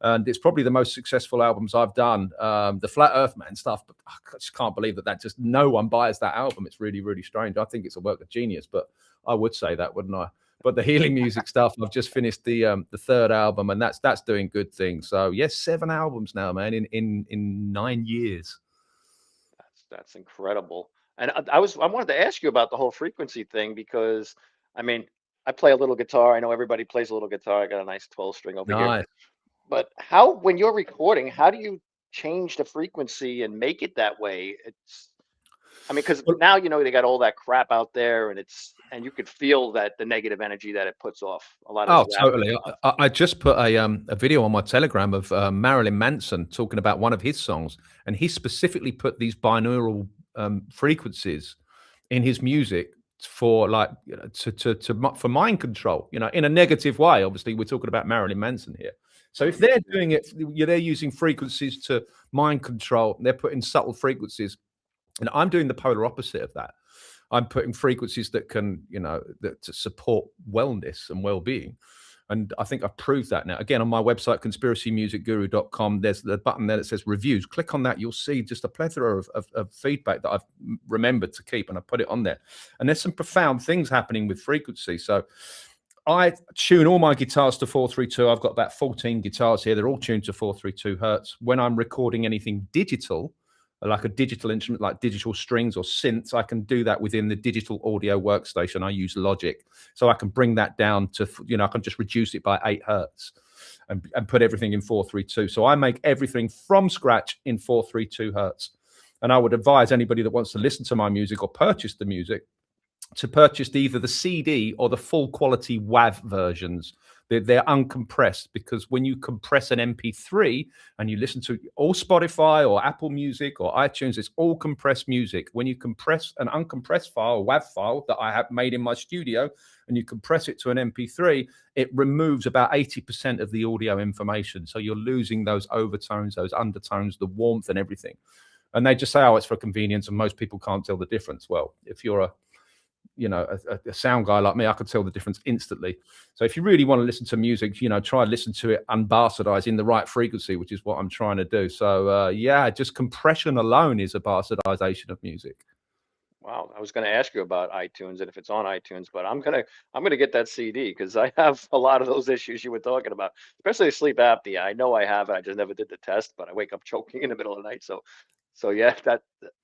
And it's probably the most successful albums I've done. The Flat Earth Man stuff, but I just can't believe that just no one buys that album. It's really, really strange. I think it's a work of genius, but I would say that, wouldn't I? But the healing music stuff, I've just finished the third album, and that's doing good things. So yes, 7 albums now, man, in 9 years. That's incredible. And I wanted to ask you about the whole frequency thing because, I mean, I play a little guitar. I know everybody plays a little guitar. I got a nice 12 string over here. Nice. But when you're recording, how do you change the frequency and make it that way? Because now, they got all that crap out there and you could feel that the negative energy that it puts off a lot of. Oh, totally. I just put a video on my Telegram of Marilyn Manson talking about one of his songs. And he specifically put these binaural frequencies in his music for for mind control, in a negative way. Obviously, we're talking about Marilyn Manson here. So if they're doing it, they're using frequencies to mind control. They're putting subtle frequencies. And I'm doing the polar opposite of that. I'm putting frequencies that can, that to support wellness and well-being. And I think I've proved that now. Again, on my website, conspiracymusicguru.com, there's the button there that says reviews. Click on that. You'll see just a plethora of feedback that I've remembered to keep, and I put it on there. And there's some profound things happening with frequency. So I tune all my guitars to 432. I've got about 14 guitars here. They're all tuned to 432 hertz. When I'm recording anything digital, like a digital instrument, like digital strings or synths, I can do that within the digital audio workstation. I use Logic. So I can bring that down to, I can just reduce it by 8 hertz and put everything in 432. So I make everything from scratch in 432 hertz. And I would advise anybody that wants to listen to my music or purchase the music to purchase either the CD or the full quality WAV versions. They're uncompressed, because when you compress an MP3 and you listen to all Spotify or Apple Music or iTunes, it's all compressed music. When you compress an uncompressed file, WAV file that I have made in my studio, and you compress it to an MP3, it removes about 80% of the audio information. So you're losing those overtones, those undertones, the warmth and everything. And they just say, oh, it's for convenience, and most people can't tell the difference. Well, if you're a sound guy like me, I could tell the difference instantly. So if you really want to listen to music, try and listen to it unbastardized in the right frequency, which is what I'm trying to do. So just compression alone is a bastardization of music. Wow, I was going to ask you about iTunes and if it's on iTunes, but I'm gonna get that CD because I have a lot of those issues you were talking about, especially sleep apnea. I know I have it. I just never did the test, but I wake up choking in the middle of the night. So yeah,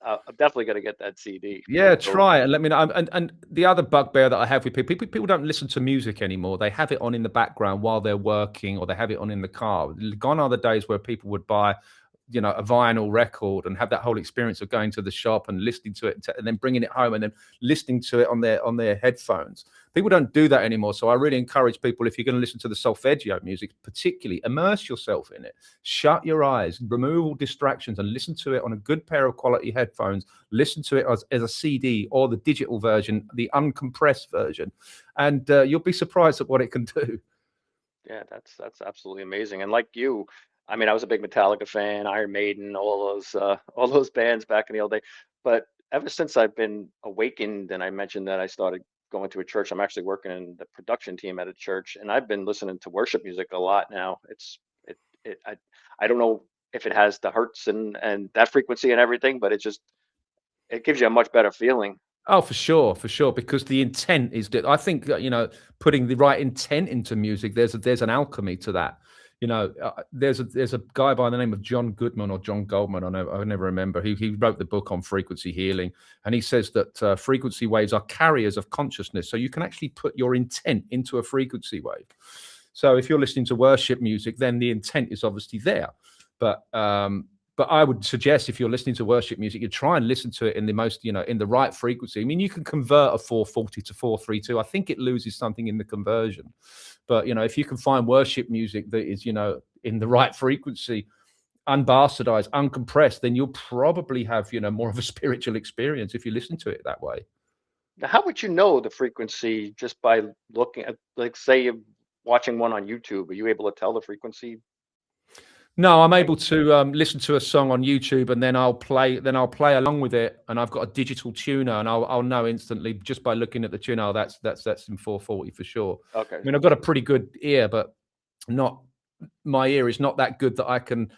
I'm definitely gonna get that CD. Yeah, try it and let me know. And the other bugbear that I have with people don't listen to music anymore. They have it on in the background while they're working, or they have it on in the car. Gone are the days where people would buy, a vinyl record and have that whole experience of going to the shop and listening to it and then bringing it home and then listening to it on their headphones. People don't do that anymore. So I really encourage people, if you're going to listen to the solfeggio music, particularly immerse yourself in it. Shut your eyes, remove all distractions, and listen to it on a good pair of quality headphones. Listen to it as a CD or the digital version, the uncompressed version, and you'll be surprised at what it can do. Yeah, that's absolutely amazing. And like you, I mean, I was a big Metallica fan, Iron Maiden, all those bands back in the old day. But ever since I've been awakened, and I mentioned that I started going to a church, I'm actually working in the production team at a church, and I've been listening to worship music a lot now. I don't know if it has the hertz and that frequency and everything, but it gives you a much better feeling. Oh, for sure, because the intent is. I think putting the right intent into music. There's an alchemy to that. There's a guy by the name of John Goodman or John Goldman. I never remember. He wrote the book on frequency healing, and he says that frequency waves are carriers of consciousness. So you can actually put your intent into a frequency wave. So if you're listening to worship music, then the intent is obviously there. But but I would suggest if you're listening to worship music, you try and listen to it in the most, in the right frequency. I mean, you can convert a 440 to 432. I think it loses something in the conversion. But, if you can find worship music that is, in the right frequency, unbastardized, uncompressed, then you'll probably have, more of a spiritual experience if you listen to it that way. Now, how would you know the frequency just by looking at, like, say, you're watching one on YouTube? Are you able to tell the frequency? No, I'm able to listen to a song on YouTube, and then I'll play along with it. And I've got a digital tuner, and I'll know instantly just by looking at the tuner. Oh, that's in 440 for sure. Okay. I mean, I've got a pretty good ear, but my ear is not that good that I can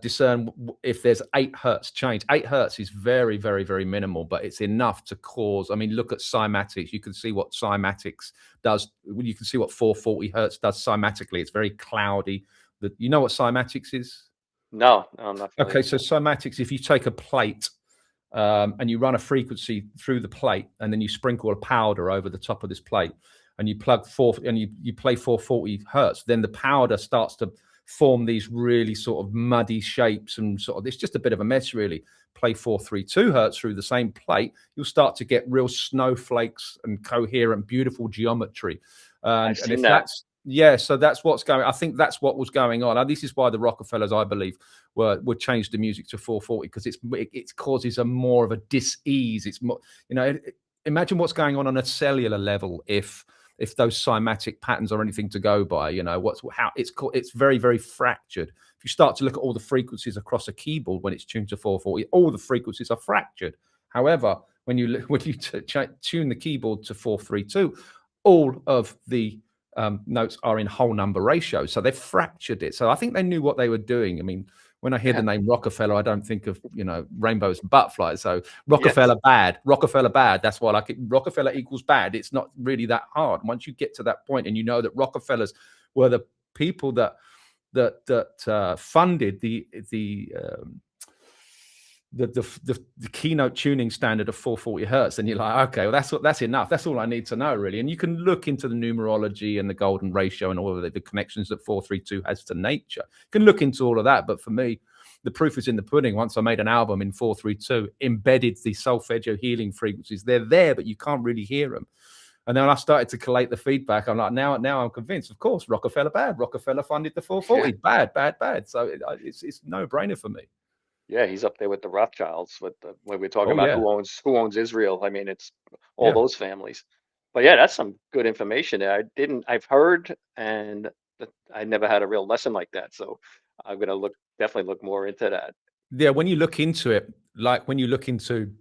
discern if there's 8 hertz change. 8 hertz is very, very, very minimal, but it's enough to cause. I mean, look at Simatics. You can see what Simatics does. You can see what 440 hertz does cymatically. It's very cloudy. You know what cymatics is? No, I'm not familiar. Okay, so cymatics, if you take a plate and you run a frequency through the plate, and then you sprinkle a powder over the top of this plate, and you plug you play 440 hertz, then the powder starts to form these really sort of muddy shapes, and sort of, it's just a bit of a mess really. Play 432 hertz through the same plate, you'll start to get real snowflakes and coherent, beautiful geometry. And if that's so that's what's going. I think that's what was going on. And this is why the Rockefellers, I believe, would change the music to 440, because it causes a more of a dis-ease. It's more, imagine what's going on a cellular level if those cymatic patterns are anything to go by. It's very, very fractured. If you start to look at all the frequencies across a keyboard when it's tuned to 440, all the frequencies are fractured. However, when you tune the keyboard to 432, all of the notes are in whole number ratio, so they've fractured it. So I think they knew what they were doing. I mean, when I hear the name Rockefeller, I don't think of rainbows and butterflies. So Rockefeller bad. That's why, like, Rockefeller equals bad. It's not really that hard once you get to that point, and you know that Rockefellers were the people that funded the keynote tuning standard of 440 hertz, and you're like, okay, well, that's enough. That's all I need to know, really. And you can look into the numerology and the golden ratio and all of the connections that 432 has to nature. You can look into all of that, but for me, the proof is in the pudding. Once I made an album in 432, embedded the solfeggio healing frequencies. They're there, but you can't really hear them. And then I started to collate the feedback. I'm like, now I'm convinced. Of course, Rockefeller bad. Rockefeller funded the 440. Bad. So it's no brainer for me. Yeah, he's up there with the Rothschilds. When we're talking about who owns Israel, I mean, it's all those families. But yeah, that's some good information there. I've heard, and I never had a real lesson like that. So I'm gonna definitely look more into that. Yeah, when you look into it, like when you look into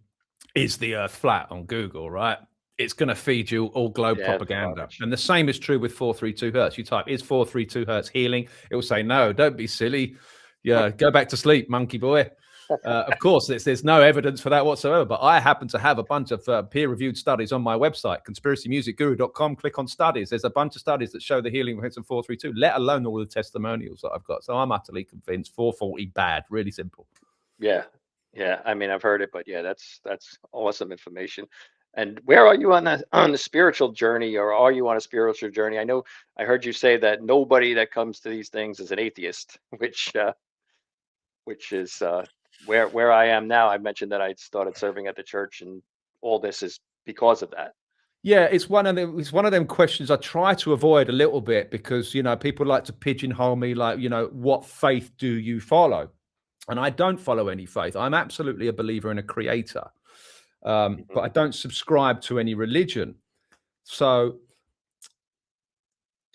is the Earth flat on Google, right? It's going to feed you all globe propaganda. And the same is true with 432 hertz. You type, is 432 hertz healing? It will say, no, don't be silly. Yeah, go back to sleep, monkey boy. Of course, there's no evidence for that whatsoever. But I happen to have a bunch of peer-reviewed studies on my website, conspiracymusicguru.com. Click on studies. There's a bunch of studies that show the healing effects of 432, let alone all the testimonials that I've got. So I'm utterly convinced 440 bad, really simple. Yeah. I mean, I've heard it, but yeah, that's awesome information. And where are you on the spiritual journey, or are you on a spiritual journey? I know I heard you say that nobody that comes to these things is an atheist, which is where I am now. I mentioned that I started serving at the church, and all this is because of that. Yeah, it's one of them questions I try to avoid a little bit, because people like to pigeonhole me, like, what faith do you follow? And I don't follow any faith. I'm absolutely a believer in a creator, but I don't subscribe to any religion. So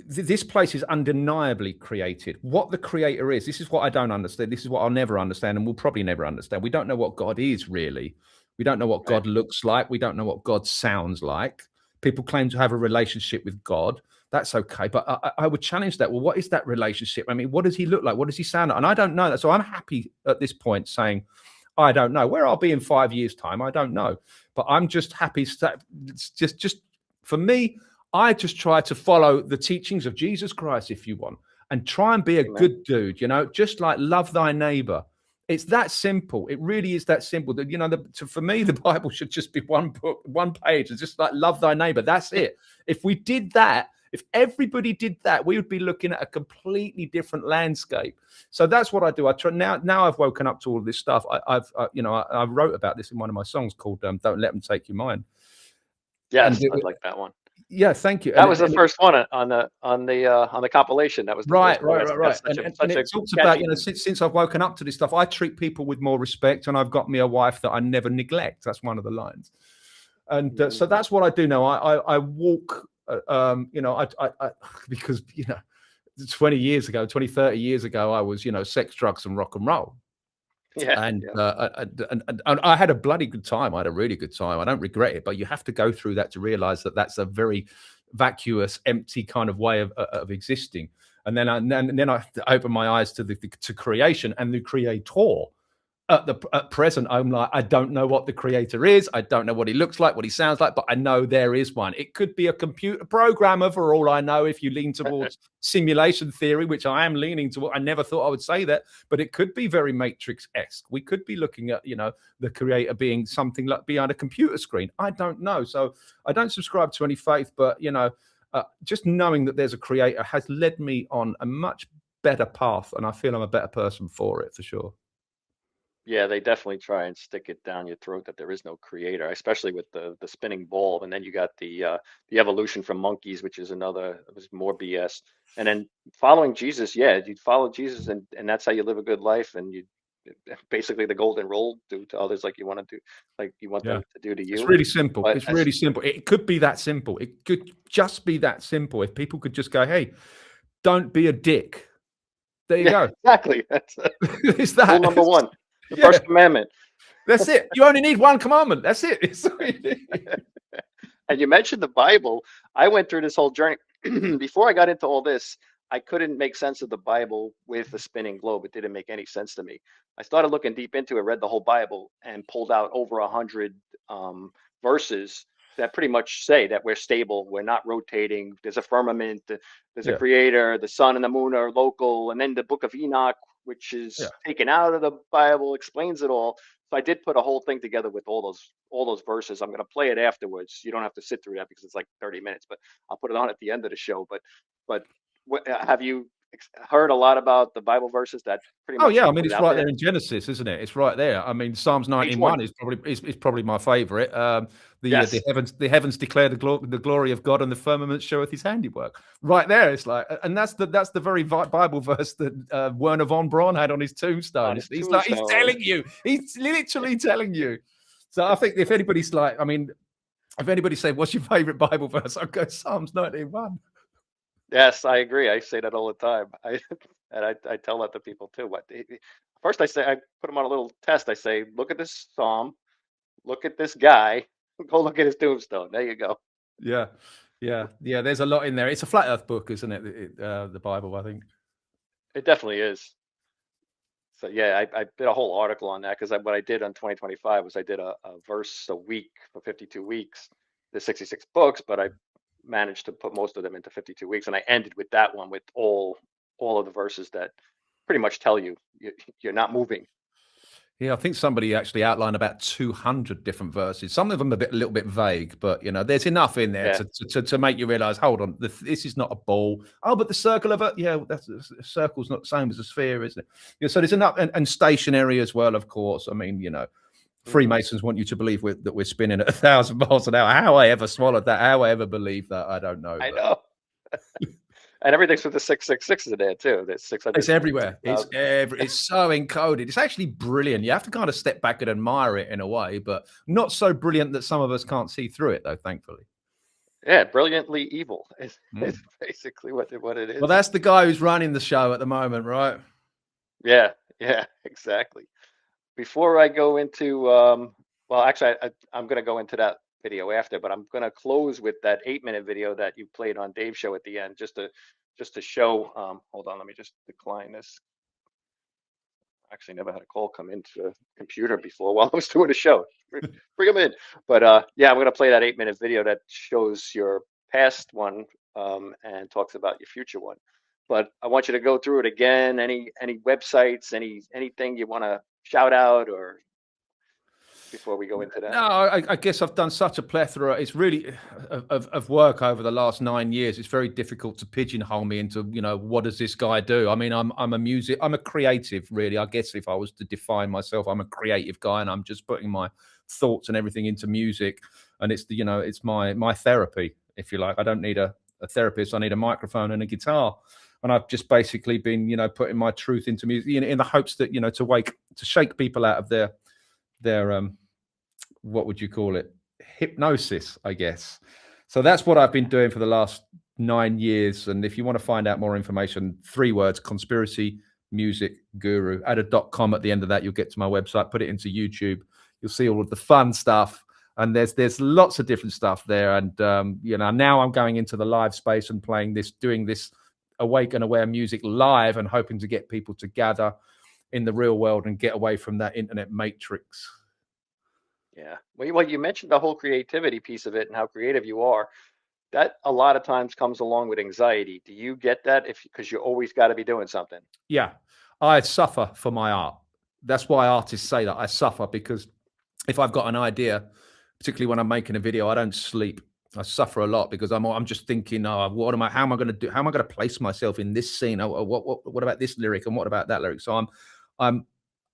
this place is undeniably created. What the creator is, this is what I don't understand. This is what I'll never understand, and we'll probably never understand. We don't know what God is, really. We don't know what God looks like. We don't know what God sounds like. People claim to have a relationship with God. That's okay. But I would challenge that. Well, what is that relationship? I mean, what does he look like? What does he sound like? And I don't know that. So I'm happy at this point saying, I don't know. Where I'll be in 5 years' time, I don't know. But I'm just happy. Just for me, I just try to follow the teachings of Jesus Christ, if you want, and try and be a good dude, just like love thy neighbor. It's that simple. It really is that simple. That for me, the Bible should just be one book, one page. It's just like love thy neighbor. That's it. If we did that, If everybody did that, we would be looking at a completely different landscape. So that's what I do. I try now I've woken up to all this stuff. I wrote about this in one of my songs called "Don't Let Them Take Your Mind." Yes, I like that one. Yeah, thank you. That was the first one on the compilation. That was the right, first one. right. Such And a it talks catchy. about, since I've woken up to this stuff, I treat people with more respect, and I've got me a wife that I never neglect. That's one of the lines. And so that's what I do now. I walk, because 20 years ago, 20, 30 years ago, I was, sex, drugs, and rock and roll. Yeah. And I had a bloody good time. I had a really good time. I don't regret it, but you have to go through that to realize that that's a very vacuous, empty kind of way of existing. And then I open my eyes to creation and the creator. At present, I'm like, I don't know what the creator is. I don't know what he looks like, what he sounds like, but I know there is one. It could be a computer programmer for all I know, if you lean towards simulation theory, which I am leaning toward. I never thought I would say that, but it could be very Matrix-esque. We could be looking at, the creator being something like behind a computer screen. I don't know. So I don't subscribe to any faith, but, just knowing that there's a creator has led me on a much better path, and I feel I'm a better person for it, for sure. Yeah, they definitely try and stick it down your throat that there is no creator, especially with the spinning ball. And then you got the evolution from monkeys, which is it was more BS. And then following Jesus, yeah, you follow Jesus, and that's how you live a good life. And you basically the golden rule: do to others like you want to do, like you want them to do to you. It's really simple. But it's really simple. It could be that simple. It could just be that simple. If people could just go, "Hey, don't be a dick." There you go. Exactly. That's it's that rule number one. The first commandment. That's it. You only need one commandment. That's it. And you mentioned the Bible. I went through this whole journey. Before I got into all this, I couldn't make sense of the Bible with the spinning globe. It didn't make any sense to me. I started looking deep into it, read the whole Bible, and pulled out over 100 verses that pretty much say that we're stable, we're not rotating. There's a firmament, there's a creator, the sun and the moon are local, and then the book of Enoch, which is taken out of the Bible, explains it all. So I did put a whole thing together with all those verses. I'm going to play it afterwards. You don't have to sit through that because it's like 30 minutes, but I'll put it on at the end of the show. But have you heard a lot about the Bible verses that pretty much? Oh yeah, I mean it's right there in Genesis, isn't it? It's right there. I mean Psalms 91 is probably my favorite. The heavens declare the glory of God, and the firmament showeth His handiwork. Right there, it's like, and that's the very Bible verse that Werner von Braun had on his tombstone. He's telling you, he's literally telling you. So I think if anybody's like, I mean, if anybody say, "What's your favorite Bible verse?" I'll go Psalms 91. Yes, I agree. I say that all the time. I tell that to people too. But first, I put them on a little test. I say, look at this psalm, look at this guy, go look at his tombstone. There you go. Yeah. There's a lot in there. It's a flat Earth book, isn't it? The Bible, I think. It definitely is. So yeah, I did a whole article on that because what I did on 2025 was I did a verse a week for 52 weeks. There's 66 books, but I managed to put most of them into 52 weeks, and I ended with that one with all of the verses that pretty much tell you you're not moving. Yeah, I think somebody actually outlined about 200 different verses. Some of them a little bit vague, but there's enough in there to make you realize, hold on, this is not a ball. Oh, but the circle of it, that's a circle's not the same as a sphere, isn't it? So there's enough, and stationary as well, of course. I mean, Freemasons want you to believe that we're spinning at 1,000 miles an hour. How I ever swallowed that, how I ever believed that, I don't know. I know. And everything's with the 666 in there too. There's 600. It's everywhere. It's so encoded. It's actually brilliant. You have to kind of step back and admire it in a way, but not so brilliant that some of us can't see through it, though. Thankfully. Yeah, brilliantly evil is basically what it is. Well, that's the guy who's running the show at the moment, right? Yeah, exactly. Before I go into, well, actually, I'm going to go into that video after, but I'm going to close with that 8-minute video that you played on Dave's show at the end, just to show. Hold on, let me just decline this. Actually, never had a call come into the computer before while I was doing a show. Bring them in. But yeah, I'm going to play that 8-minute video that shows your past one and talks about your future one. But I want you to go through it again. Any websites, anything you want to shout out or before we go into that? No, I guess I've done such a plethora. It's really of work over the last 9 years. It's very difficult to pigeonhole me into, what does this guy do? I mean, I'm a creative, really. I guess if I was to define myself, I'm a creative guy, and I'm just putting my thoughts and everything into music. And it's it's my therapy, if you like. I don't need a therapist. I need a microphone and a guitar. And I've just basically been, putting my truth into music in the hopes that, to shake people out of their what would you call it? Hypnosis, I guess. So that's what I've been doing for the last 9 years. And if you want to find out more information, 3 words: Conspiracy Music Guru. Add a .com at the end of that. You'll get to my website. Put it into YouTube. You'll see all of the fun stuff. And there's lots of different stuff there. And now I'm going into the live space and doing this Awake and Aware music live, and hoping to get people to gather in the real world and get away from that internet matrix. Yeah. Well, you mentioned the whole creativity piece of it and how creative you are. That a lot of times comes along with anxiety. Do you get that because you always got to be doing something? Yeah, I suffer for my art. That's why artists say that. I suffer because if I've got an idea, particularly when I'm making a video, I don't sleep. I suffer a lot because I'm just thinking, how am I going to do? How am I going to place myself in this scene? What about this lyric, and what about that lyric? So I'm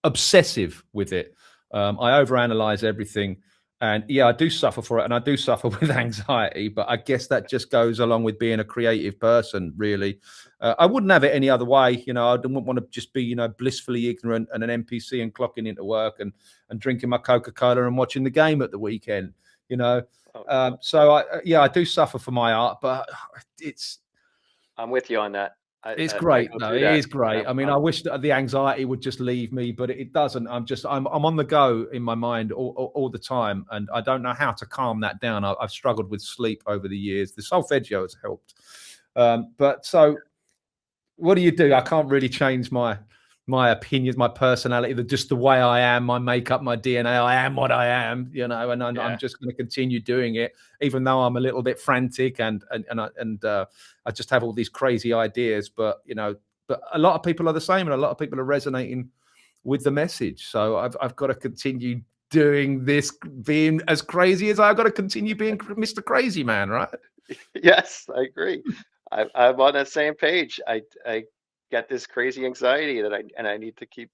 obsessive with it. I overanalyze everything, and yeah, I do suffer for it, and I do suffer with anxiety. But I guess that just goes along with being a creative person, really. I wouldn't have it any other way. I wouldn't want to just be, blissfully ignorant and an NPC and clocking into work and drinking my Coca-Cola and watching the game at the weekend. So I do suffer for my art, but I'm with you on that. It's great. No, it is great. I mean, I wish that the anxiety would just leave me, but it doesn't. I'm on the go in my mind all the time, and I don't know how to calm that down. I've struggled with sleep over the years. The solfeggio has helped. But so what do you do? I can't really change my opinions, my personality, just the way I am, my makeup, my DNA. I am what I am, and I'm just going to continue doing it, even though I'm a little bit frantic and I just have all these crazy ideas. But but a lot of people are the same, and a lot of people are resonating with the message. So I've got to continue doing this, being as crazy as I've got to continue being Mr. Crazy Man, right? Yes, I agree. I'm on that same page. I get this crazy anxiety that I need to keep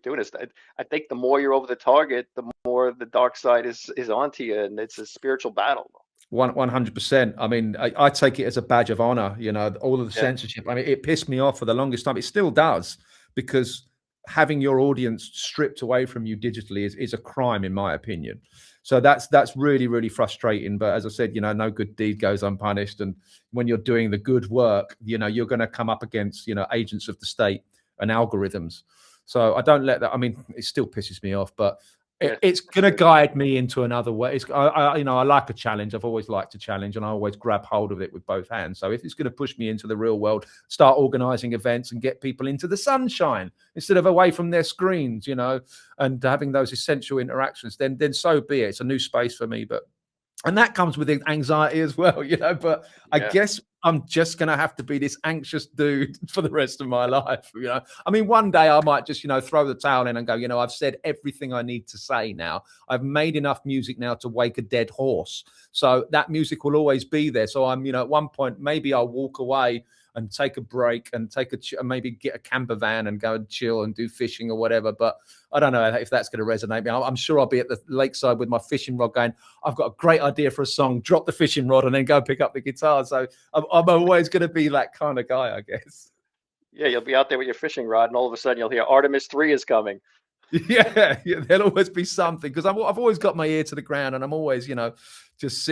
doing this. I think the more you're over the target, the more the dark side is onto you, and it's a spiritual battle. 100%. I mean, I take it as a badge of honor. All of the censorship. I mean, it pissed me off for the longest time. It still does, because having your audience stripped away from you digitally is a crime, in my opinion. So that's really, really frustrating. But as I said, no good deed goes unpunished. And when you're doing the good work, you're going to come up against, agents of the state and algorithms. So I don't let that. I mean, it still pisses me off, but it's going to guide me into another way. I like a challenge. I've always liked a challenge, and I always grab hold of it with both hands. So if it's going to push me into the real world, start organizing events and get people into the sunshine instead of away from their screens, and having those essential interactions, then so be it. It's a new space for me, and that comes with anxiety as well, but I guess I'm just going to have to be this anxious dude for the rest of my life. I mean, one day I might just, throw the towel in and go, I've said everything I need to say now. I've made enough music now to wake a dead horse. So that music will always be there. So I'm, at one point, maybe I'll walk away and take a break and maybe get a camper van and go and chill and do fishing or whatever. But I don't know if that's going to resonate me. I'm sure I'll be at the lakeside with my fishing rod going, I've got a great idea for a song, drop the fishing rod and then go pick up the guitar. So I'm always going to be that kind of guy, I guess. Yeah, you'll be out there with your fishing rod, and all of a sudden you'll hear Artemis 3 is coming. Yeah, there'll always be something, because I've always got my ear to the ground, and I'm always, just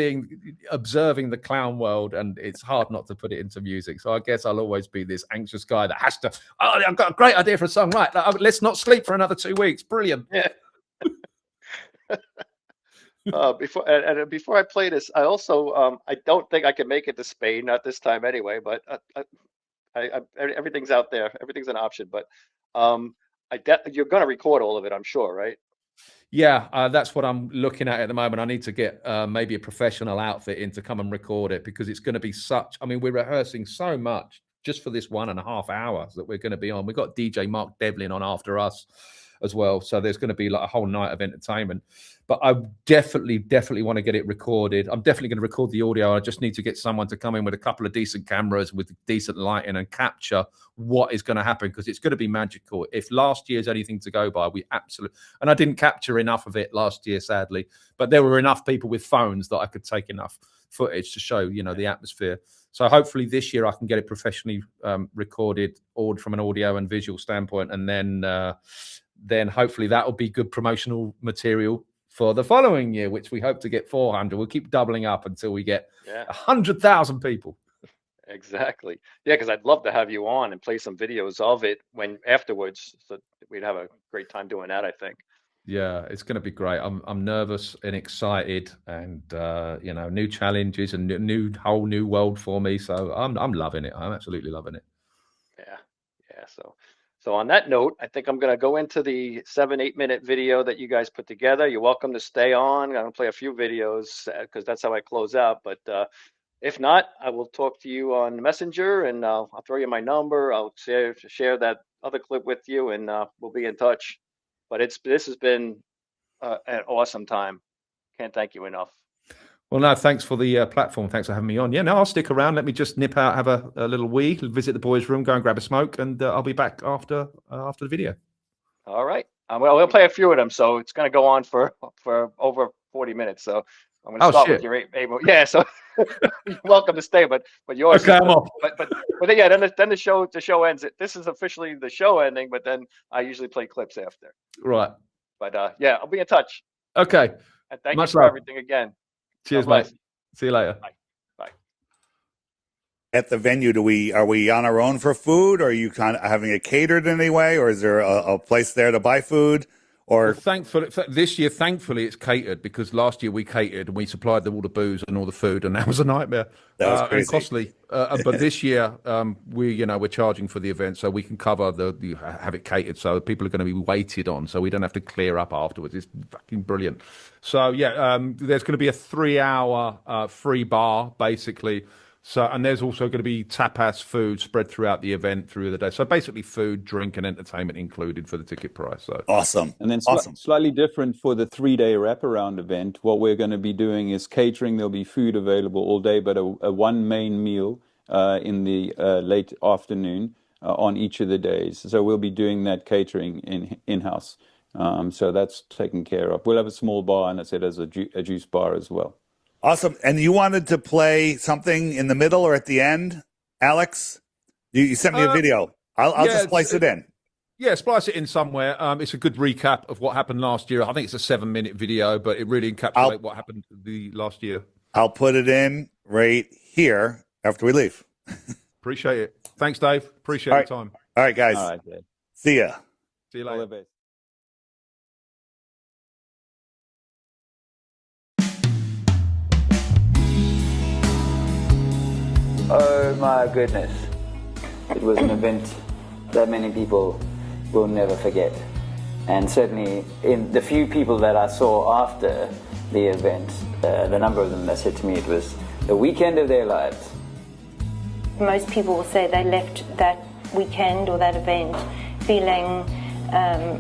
observing the clown world, and it's hard not to put it into music. So I guess I'll always be this anxious guy that has to, I've got a great idea for a song, right? Let's not sleep for another 2 weeks. Brilliant. Yeah. Before I play this, I also I don't think I can make it to Spain, not this time anyway. But everything's out there, everything's an option. But you're going to record all of it, I'm sure, right? Yeah, that's what I'm looking at the moment. I need to get maybe a professional outfit in to come and record it, because it's going to be I mean, we're rehearsing so much just for this 1.5 hours that we're going to be on. We've got DJ Mark Devlin on after us. as well. So there's going to be like a whole night of entertainment. But I definitely want to get it recorded. I'm definitely going to record the audio. I just need to get someone to come in with a couple of decent cameras with decent lighting and capture what is going to happen, because it's going to be magical. If last year's anything to go by, we absolutely, and I didn't capture enough of it last year, sadly, but there were enough people with phones that I could take enough footage to show, you know, the atmosphere. So hopefully this year I can get it professionally recorded, or from an audio and visual standpoint, and then hopefully that will be good promotional material for the following year, which we hope to get 400. We'll keep doubling up until we get 100,000 people. Exactly. Yeah, because I'd love to have you on and play some videos of it when afterwards. So we'd have a great time doing that, I think. Yeah, it's going to be great. I'm nervous and excited, and you know, new challenges and whole new world for me. So I'm loving it. I'm absolutely loving it. Yeah. So on that note, I think I'm going to go into the 7-8 minute video that you guys put together. You're welcome to stay on. I'm going to play a few videos because that's how I close out. But if not, I will talk to you on Messenger, and I'll throw you my number. I'll share that other clip with you, and we'll be in touch. But this has been an awesome time. Can't thank you enough. Well, no, thanks for the platform. Thanks for having me on. Yeah, no, I'll stick around. Let me just nip out, have a little wee, visit the boys' room, go and grab a smoke, and I'll be back after the video. All right. Well, we'll play a few of them, so it's going to go on for over 40 minutes. So I'm going to start with your able. Yeah, so you're welcome to stay, but yours. Okay, I'm off. But yeah, then the show ends. This is officially the show ending, but then I usually play clips after. Right. But yeah, I'll be in touch. Okay. And thank you for everything again. Cheers, mate. See you later. Bye. At the venue, are we on our own for food, or are you kind of having it catered in any way, or is there a place there to buy food? Or well, thankfully, this year, it's catered, because last year we catered and we supplied all the booze and all the food, and that was a nightmare. That was crazy. And costly. But this year, we're charging for the event, so we can cover have it catered, so people are going to be waited on, so we don't have to clear up afterwards. It's fucking brilliant. So yeah, there's going to be a 3-hour free bar basically. So, and there's also going to be tapas food spread throughout the event through the day. So basically food, drink, and entertainment included for the ticket price. So awesome. And then slightly different for the 3-day wraparound event. What we're going to be doing is catering. There'll be food available all day, but a one main meal in the late afternoon on each of the days. So we'll be doing that catering in-house. So that's taken care of. We'll have a small bar, and I said, as a juice bar as well. Awesome. And you wanted to play something in the middle or at the end, Alex? You sent me a video. I'll just splice it in. Yeah, splice it in somewhere. It's a good recap of what happened last year. I think it's a 7-minute video, but it really encapsulates what happened the last year. I'll put it in right here after we leave. Appreciate it. Thanks, Dave. Appreciate your time. All right, guys. All right, Dave. See ya. See you later. Oh my goodness. It was an event that many people will never forget. And certainly in the few people that I saw after the event, the number of them that said to me it was the weekend of their lives. Most people will say they left that weekend or that event feeling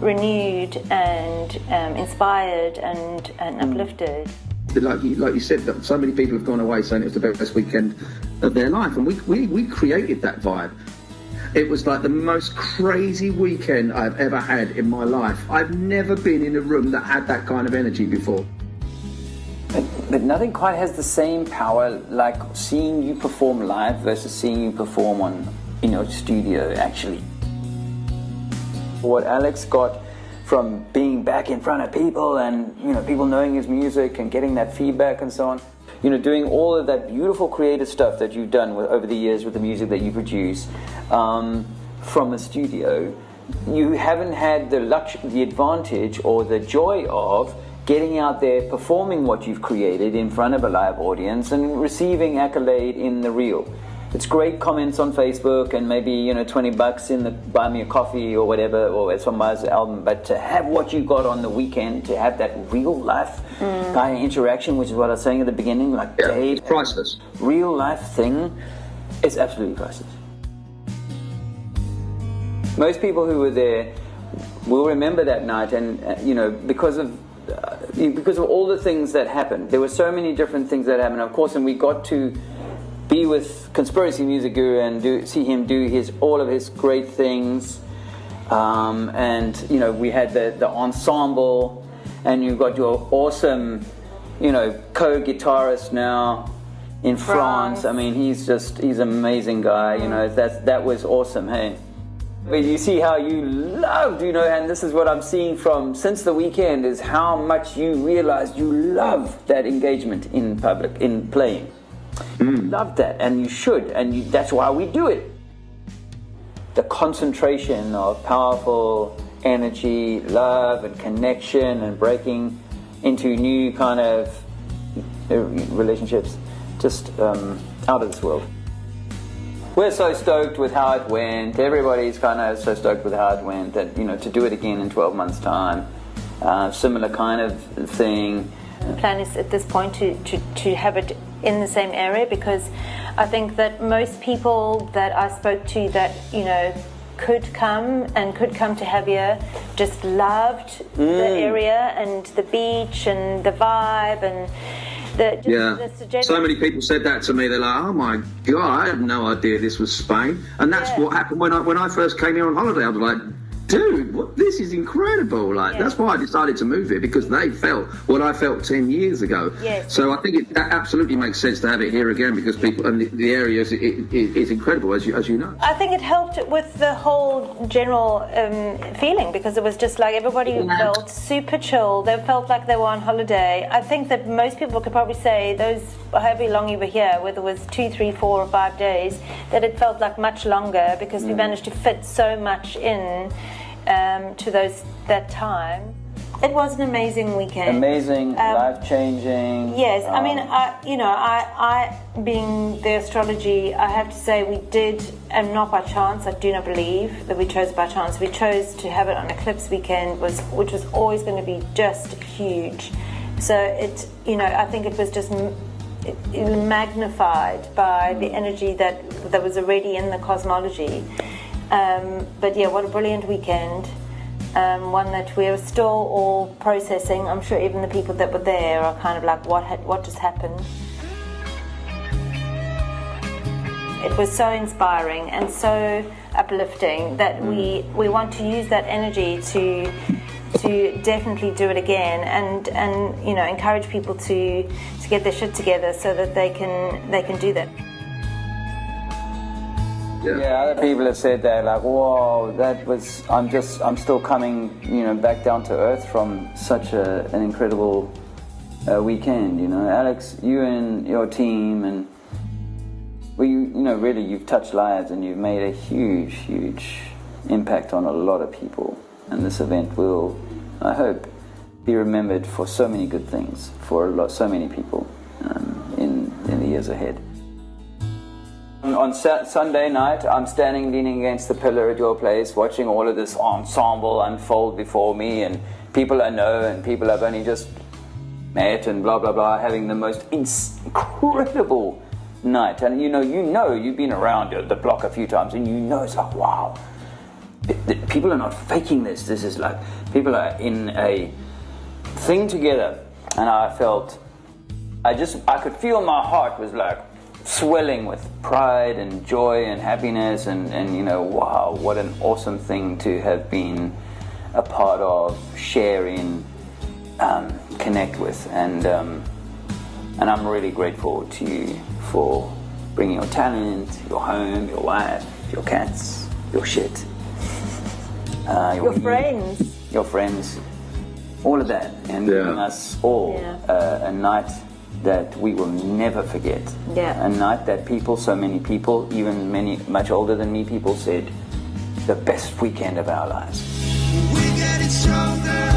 renewed and inspired and uplifted. Like you said, that so many people have gone away saying it was the best weekend of their life, and we created that vibe. It was like the most crazy weekend I've ever had in my life. I've never been in a room that had that kind of energy before. But nothing quite has the same power like seeing you perform live versus seeing you perform in your studio, actually. What Alex got from being back in front of people and, people knowing his music and getting that feedback and so on, doing all of that beautiful creative stuff that you've done over the years with the music that you produce from a studio, you haven't had the advantage or the joy of getting out there, performing what you've created in front of a live audience and receiving accolade in the real. It's great comments on Facebook and maybe, $20 in the buy me a coffee or whatever, or it's on my album. But to have what you got on the weekend, to have that real life kind of interaction, which is what I was saying at the beginning, like Dave, it's priceless. Real life thing, it's absolutely priceless. Most people who were there we'll remember that night, and you know, because of all the things that happened. There were so many different things that happened, of course, and we got to be with Conspiracy Music Guru and see him do all of his great things. And you know, we had the ensemble, and you've got your awesome, you know, co-guitarist now in France. I mean, he's an amazing guy. You know, that was awesome. Hey, but you see how you loved, you know, and this is what I'm seeing since the weekend, is how much you realized you love that engagement in public, in playing. Love that, and you should, and that's why we do it. The concentration of powerful energy, love, and connection, and breaking into new kind of relationships, just out of this world. We're so stoked with how it went. Everybody's kind of so stoked with how it went that, you know, to do it again in 12 months' time, similar kind of thing. The plan is at this point to have it in the same area, because I think that most people that I spoke to that, you know, could come to Javier just loved the area and the beach and the vibe and so many people said that to me. They're like, "Oh my God, I had no idea this was Spain." And that's what happened when I first came here on holiday. I was like, "Dude, this is incredible!" Like that's why I decided to move here, because they felt what I felt 10 years ago. Yes. So I think that absolutely makes sense to have it here again, because people and the area is incredible, as you know. I think it helped with the whole general feeling, because it was just like everybody felt super chill. They felt like they were on holiday. I think that most people could probably say those, however long you were here, whether it was 2, 3, 4 or 5 days, that it felt like much longer, because we managed to fit so much in to that time. It was an amazing weekend. Amazing, life-changing. Yes, I mean, I being the astrology, I have to say we did, and not by chance. I do not believe that we chose by chance. We chose to have it on Eclipse weekend, which was always going to be just huge. So it, you know, I think it was just magnified by the energy that was already in the cosmology. But yeah, what a brilliant weekend. One that we're still all processing. I'm sure even the people that were there are kind of like, what just happened? It was so inspiring and so uplifting that we want to use that energy to definitely do it again, and you know, encourage people to get their shit together so that they can do that. Yeah, other people have said that, like, whoa, that was, I'm still coming, you know, back down to earth from such an incredible weekend, you know. Alex, you and your team, and well, you know, really, you've touched lives and you've made a huge, huge impact on a lot of people. And this event will, I hope, be remembered for so many good things for so many people in the years ahead. On Sunday night, I'm standing leaning against the pillar at your place, watching all of this ensemble unfold before me, and people I know and people I've only just met and blah, blah, blah, having the most incredible night. And you know, you've been around the block a few times, and you know, it's like, wow, people are not faking this. This is like, people are in a thing together. And I could feel my heart was like swelling with pride and joy and happiness, and you know, wow, what an awesome thing to have been a part of, sharing, connect with, and I'm really grateful to you for bringing your talent, your home, your wife, your cats, your shit, your friends, all of that, and giving us all a night that we will never forget. Yeah. A night that so many people, even many much older than me, people said, the best weekend of our lives. We're getting stronger.